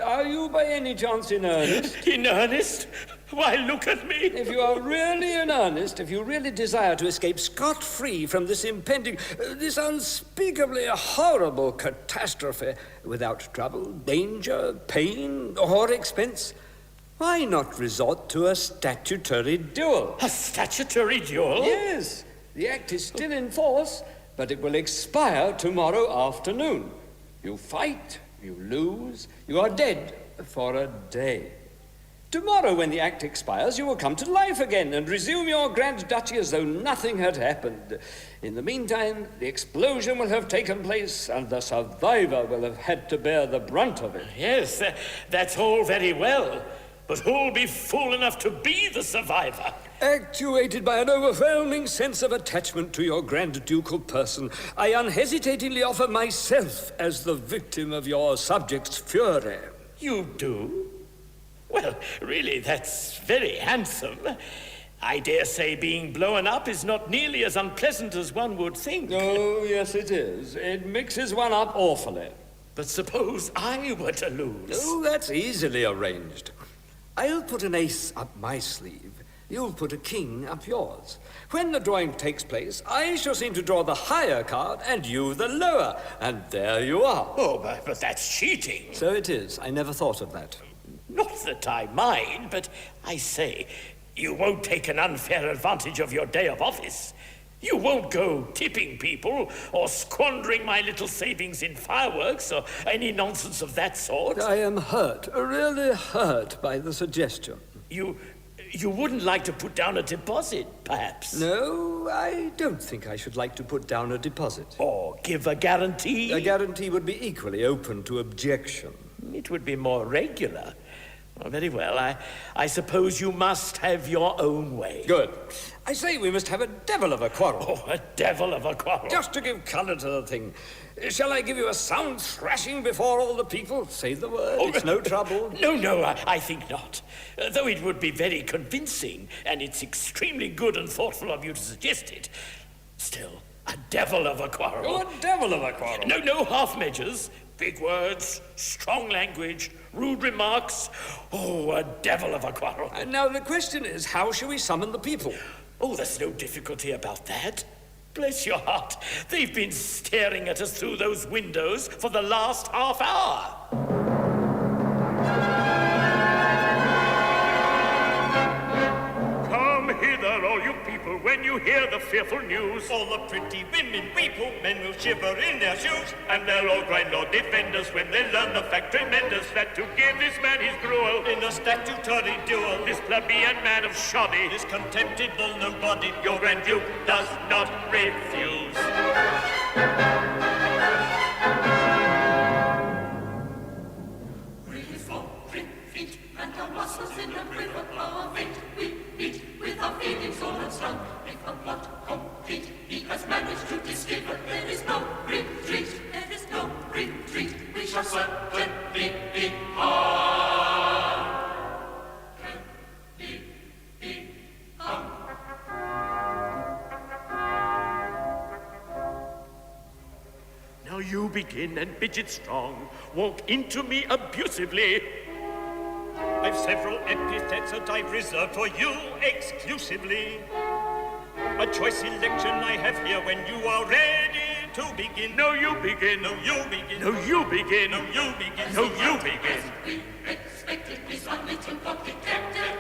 Are you by any chance in earnest? In earnest? Why, look at me. If you are really in earnest, if you really desire to escape scot-free from this impending, this unspeakably horrible catastrophe, without trouble, danger, pain, or expense, why not resort to a statutory duel? A statutory duel? Yes. The act is still in force, but it will expire tomorrow afternoon. You fight, you lose, you are dead for a day. Tomorrow, when the act expires, you will come to life again and resume your Grand Duchy as though nothing had happened. In the meantime, the explosion will have taken place and the survivor will have had to bear the brunt of it. Yes, that's all very well. But who'll be fool enough to be the survivor? Actuated by an overwhelming sense of attachment to your Grand Ducal person, I unhesitatingly offer myself as the victim of your subject's fury. You do? Well, really, that's very handsome. I dare say being blown up is not nearly as unpleasant as one would think. Oh, yes, it is. It mixes one up awfully. But suppose I were to lose? Oh, that's easily arranged. I'll put an ace up my sleeve. You'll put a king up yours. When the drawing takes place, I shall seem to draw the higher card and you the lower. And there you are. Oh, but that's cheating. So it is. I never thought of that. Not that I mind, but I say, you won't take an unfair advantage of your day of office. You won't go tipping people or squandering my little savings in fireworks or any nonsense of that sort. I am hurt, really hurt by the suggestion. You wouldn't like to put down a deposit, perhaps? No, I don't think I should like to put down a deposit. Or give a guarantee? A guarantee would be equally open to objection. It would be more regular. Well, very well. I suppose you must have your own way. Good. I say we must have a devil of a quarrel. Oh, a devil of a quarrel. Just to give colour to the thing. Shall I give you a sound thrashing before all the people? Say the word. Oh, it's no trouble. No, I think not. Though it would be very convincing, and it's extremely good and thoughtful of you to suggest it. Still, a devil of a quarrel. Oh, a devil of a quarrel. No half measures. Big words, strong language, rude remarks. Oh, a devil of a quarrel. And now the question is, how shall we summon the people? Oh, there's no difficulty about that. Bless your heart. They've been staring at us through those windows for the last half hour. Come hither, all you people, when you hear the fearful news. All the pretty women weep, men will shiver in their shoes. And they'll all cry, Lord, defend us, when they learn the fact tremendous that to give this man his gruel In a statutory duel, this plebeian man of shoddy, this contemptible nobody, your Grand Duke does not refuse. Breathe from quick feet, and our muscles in a river of it. We beat with our feelings all unstrung. If a plot complete, he has managed to discover there is no retreat. There is no retreat. We shall certainly be hung. Be hung. Now you begin and bitch it strong. Walk into me abusively. I've several epithets that I've reserved for you exclusively. A choice selection I have here when you are ready to begin. No, you begin. No, you begin. No, you begin. No, you begin. No, you begin. We expected this one little got detected.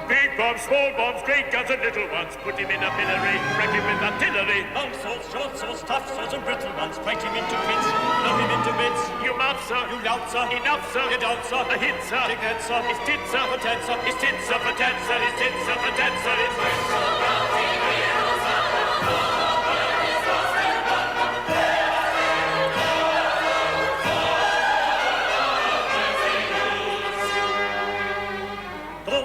Big bombs, small bombs, great guns and little ones. Put him in a pillory, wreck him with artillery. Long swords, short swords, tough swords and brittle ones. Fight him into bits, blow him into bits. You mouth, sir. You lout, sir. Enough, sir. Get out, sir. A hit, sir. Take that, sir. His tits, sir. For tat, sir. His tits, sir. For tat, sir. His tits, sir. For tat, sir. His tits, sir.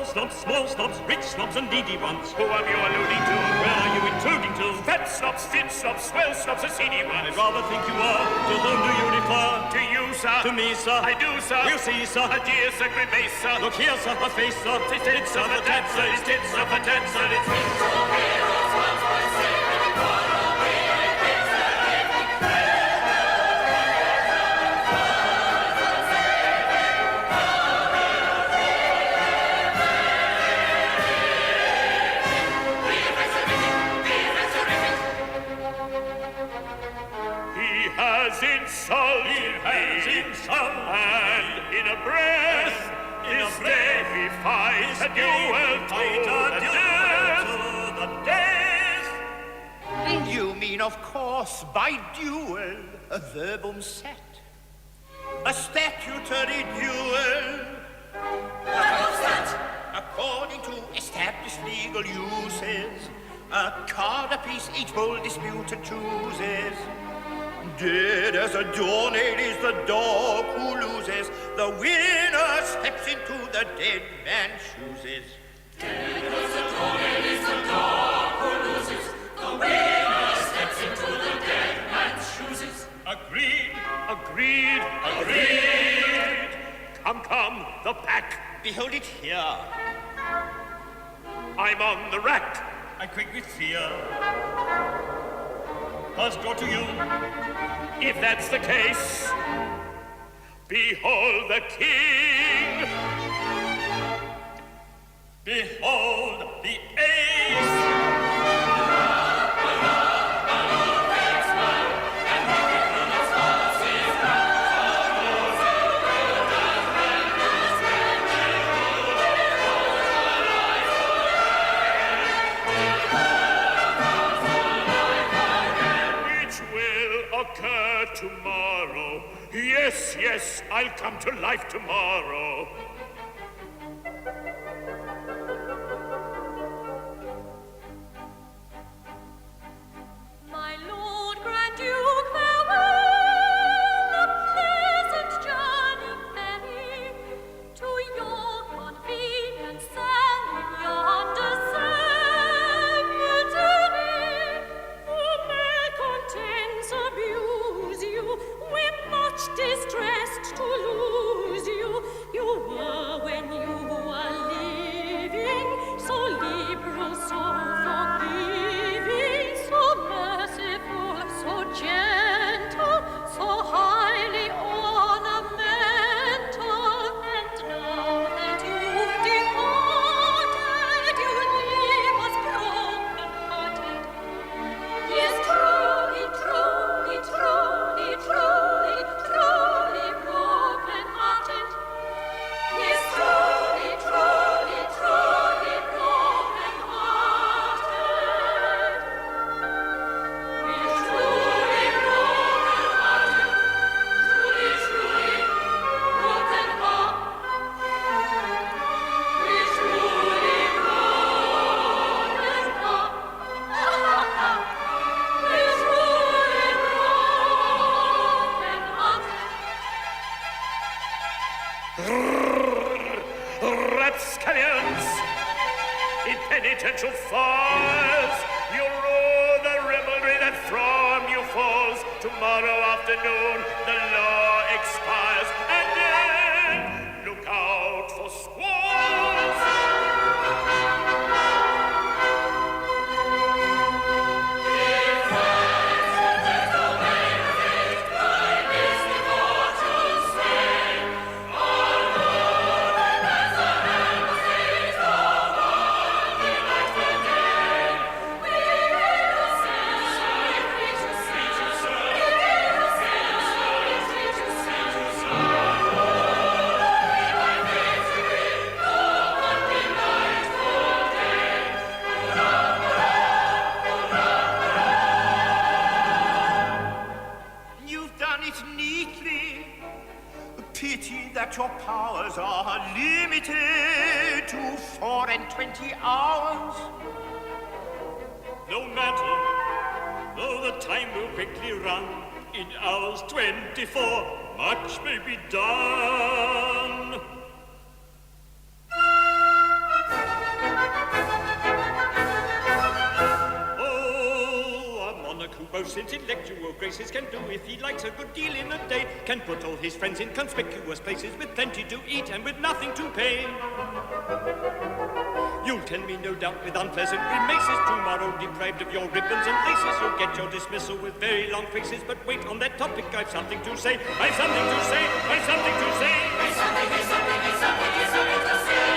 snobs, small snobs, rich snobs, and needy ones. Who are you alluding to? Where are you intruding to? Fat snobs, thin snobs, swell snobs, and seedy ones. I'd rather think you are. To whom do you refer? To you, sir. To me, sir. I do, sir. We'll see, sir. Adieu, sir, grimace, sir. Look here, sir. A face, sir. It's it, sir. The tat, sir. It's it, sir. The tat, sir. It's it, sir. And in a breath, he fights a duel to the death. You mean, of course, by duel, a verbum set. A statutory duel. What's that? According to established legal uses, a card apiece each bold disputer chooses. Dead as a doornail is the dog who loses. The winner steps into the dead man's shoes. Dead as a doornail is the dog who loses. The winner steps into the dead man's shoes. Agreed, agreed, agreed. Come, come, the pack. Behold it here. I'm on the rack. I quake with fear. Pass draw to you. If that's the case, behold the king. Behold the ace. Occur tomorrow. Yes, yes, I'll come to life tomorrow. My Lord Grand Duke, farewell, a pleasant journey many, to your convenience and in yonder cemetery. For malcontents abuse you, we're much distressed to lose you. You were when you were living, so liberal, so forgiving, so merciful, so gentle, so highly ornamental. And now that you've departed, you leave us broken-hearted. Yes, truly, truly, truly, truly, truly broken-hearted. Yes, truly, truly, truly broken-hearted. Yes, truly broken-hearted. Truly, truly broken-hearted. Yes, truly broken-hearted. Rapscallions, impenitential fires, you rule the revelry that from you falls. Tomorrow afternoon the law expires, and then look out for squalls. You've done it neatly. Pity that your powers are limited to 24 hours. No matter, though the time will quickly run, in hours 24, much may be done. graces, can do if he likes a good deal in a day, can put all his friends in conspicuous places with plenty to eat and with nothing to pay. You'll tell me, no doubt, with unpleasant grimaces, tomorrow, deprived of your ribbons and laces, you'll get your dismissal with very long faces. But wait, on that topic, I've something to say. I've something to say. I've something to say. He's something to say.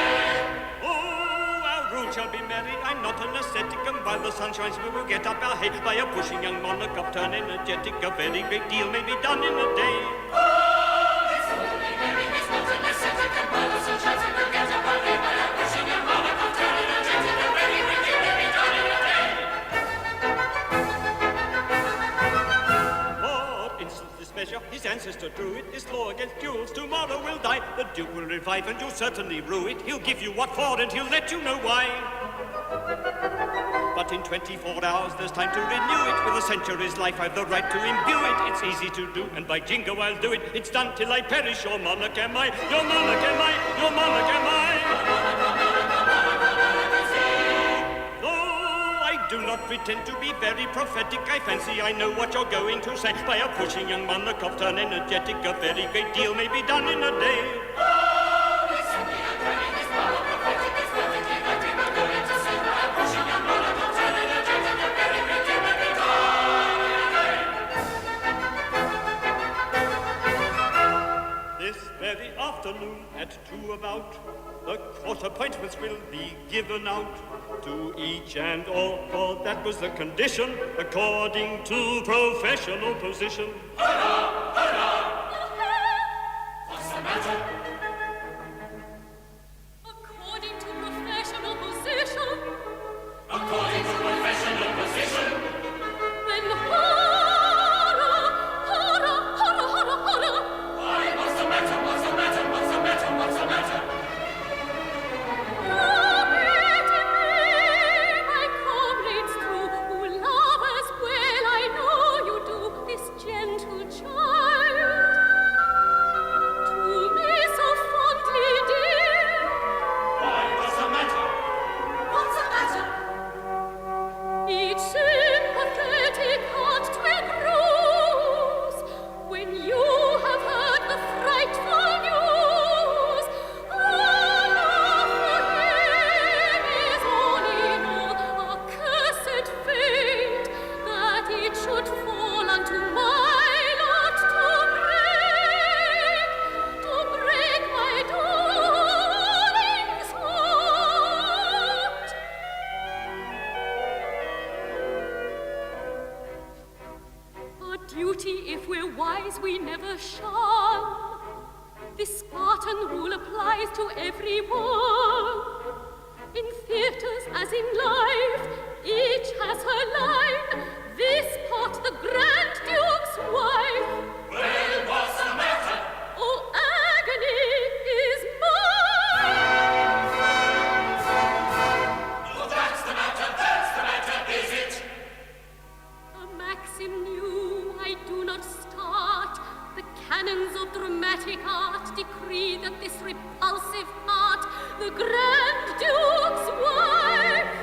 Oh, our rule shall be merry. I'm not an ascetic, and while the sun shines, we will get up our head by a pushing young monarch of turn energetic. A very great deal may be done in a day. Oh, it's only merry. He's not an ascetic, and while the sun shines, we will get up our head by a pushing young monarch of turn energetic. A very great deal may be done in a day. For instance, this measure, his ancestor drew it. This law against duels tomorrow will die. The Duke will revive, and you'll certainly rue it. He'll give you what for, and he'll let you know why. But in 24 hours there's time to renew it. With a century's life I've the right to imbue it. It's easy to do, and by jingo I'll do it. It's done till I perish. Your monarch am I. Your monarch am I. Your monarch am I. Though I do not pretend to be very prophetic, I fancy I know what you're going to say. By a pushing young monarch of turn energetic, a very great deal may be done in a day. Oh, it's only a dreading. His power prophetic is perfectly right. We were going to say by a pushing young monarch of turn energetic, a very great deal may be done in a day. This very afternoon at 2 about, the court appointments will be given out to each and all, for that was the condition according to professional position. Hurrah! Hurrah! What's the matter? According to professional position, According to professional position, then horror, horror, horror, horror, horror. why, what's the matter? What's the matter? What's the matter? What's the matter? My comrades true, who love as well, I know you do, this gentle child, to me so fondly dear. Why, what's the matter? What's the matter? Each sympathetic heart 'twill bruise when you have heard the frightful news. Our love for him is all in all a cursed fate, that it should fall unto my lot to break my darling's heart. Our duty, if we're wise, we never shun. This Spartan rule applies to everyone. In theatres as in life, each has her line. This part, the Grand Duke's wife. Well, what's the matter? Oh, agony is mine. Oh, that's the matter, is it? A maxim new, I do not start. The canons of dramatic art decree that this repulsive part, the Grand Duke's wife,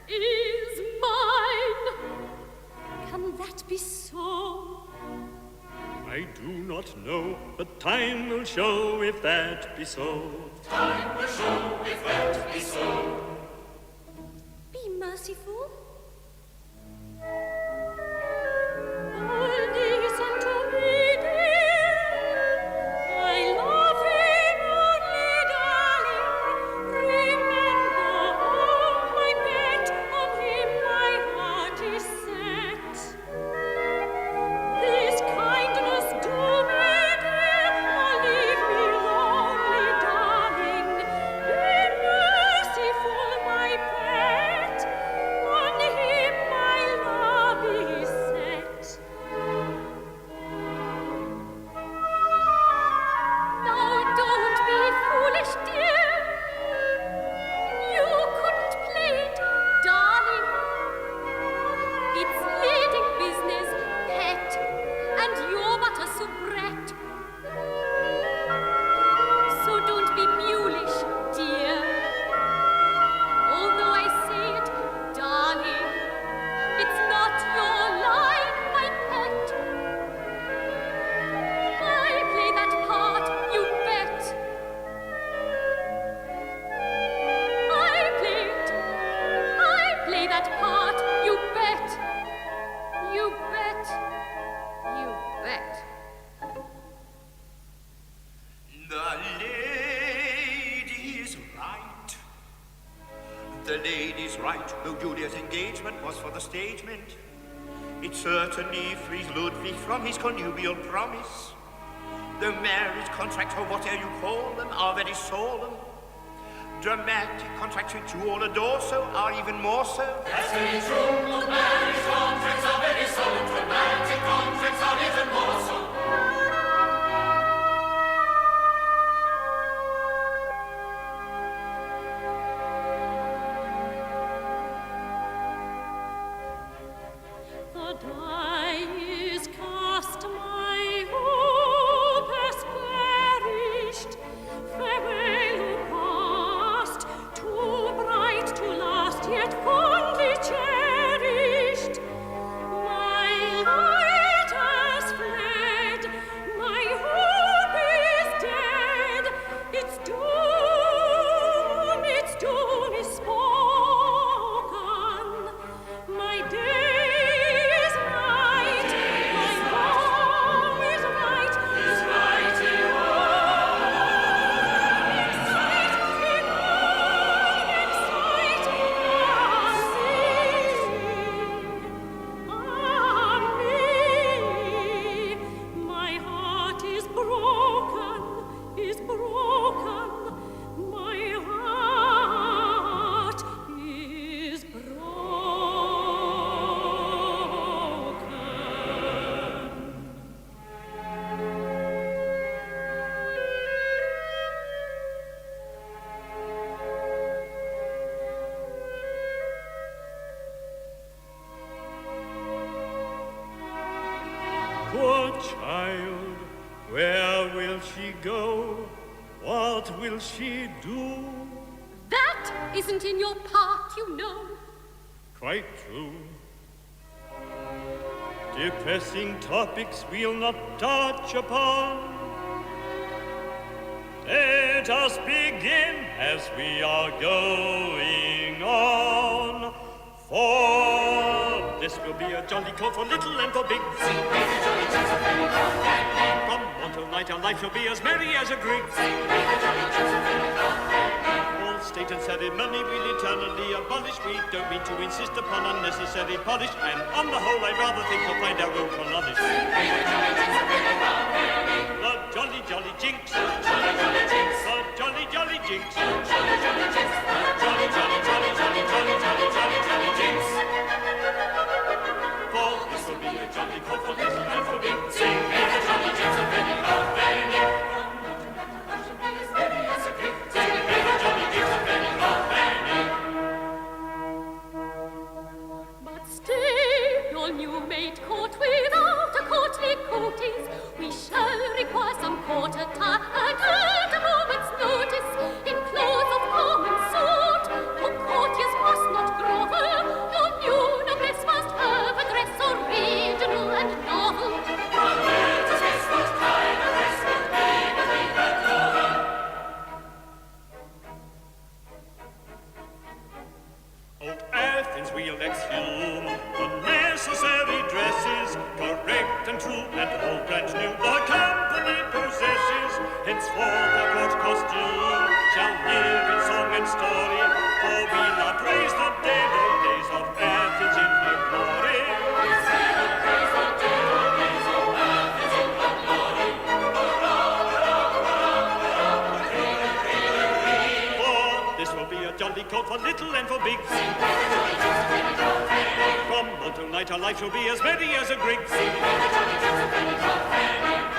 is mine. Can that be so? I do not know, but time will show if that be so. Time will show if that be so. Be merciful. Oh, listen to me, dear. I love him only, darling. Remember, oh, my pet, on him my heart is set. This kindness do me, dear, or leave me lonely, darling. Be merciful the lady's right, though Julia's engagement was for the stage mint. It certainly frees Ludwig from his connubial promise. The marriage contracts, or whatever you call them, are very solemn. Dramatic contracts which you all adore so are even more so. That's very true. Good marriage contracts are very solemn. Dramatic contracts are even more so. The die is cast, my hope has perished. Farewell, past, too bright to last, yet fondly cherished. My light has fled, my hope is dead. Its doom is spoken. My day is right, my wrong is right, is right in all. Excite, my heart is broken, my heart is Poor child, where will she go? What will she do? That isn't in your part, you know. Quite true. Depressing topics we'll not touch upon. Let us begin as we are going on. For this will be a jolly call for little and for big. From morn till night our life shall be as merry as a grig. All state and ceremony we'll eternally abolish. We don't mean to insist upon unnecessary polish, and on the whole I rather think you'll find our own chronology. The jolly jolly jinx, the jolly jolly jinx, the jolly jolly jinx, the jolly jolly jinx, the jolly jolly jolly jolly jolly jolly jolly jolly jinx. For this will be a jolly call for little and for big. Sing me the jolly jinx of Benny of Benny. Sing me the jolly jinx of Benny of Benny. But stay, your new made court without a courtly coatis. We shall require some court attire and at a moment's notice. In clothes of common sort, for courtiers must not grovel. Your new noblesse must have a dress original and novel. Your latest guess what kind of dress will be beneath that novel. Old Athens we'll exhume the necessary dresses, correct and true and all brand new the company possesses. Henceforth our court costume shall live in song and story, for we'll not praise the dead old days of Athens in her glory. We'll say and praise the dead old days of Athens in her glory. Hurrah, hurrah, hurrah, hurrah, hurrah, For this will be a jolly court for little and for big. From morn till night our life shall be as merry as a grig. Sing me the jolly jinx of Benny of Benny.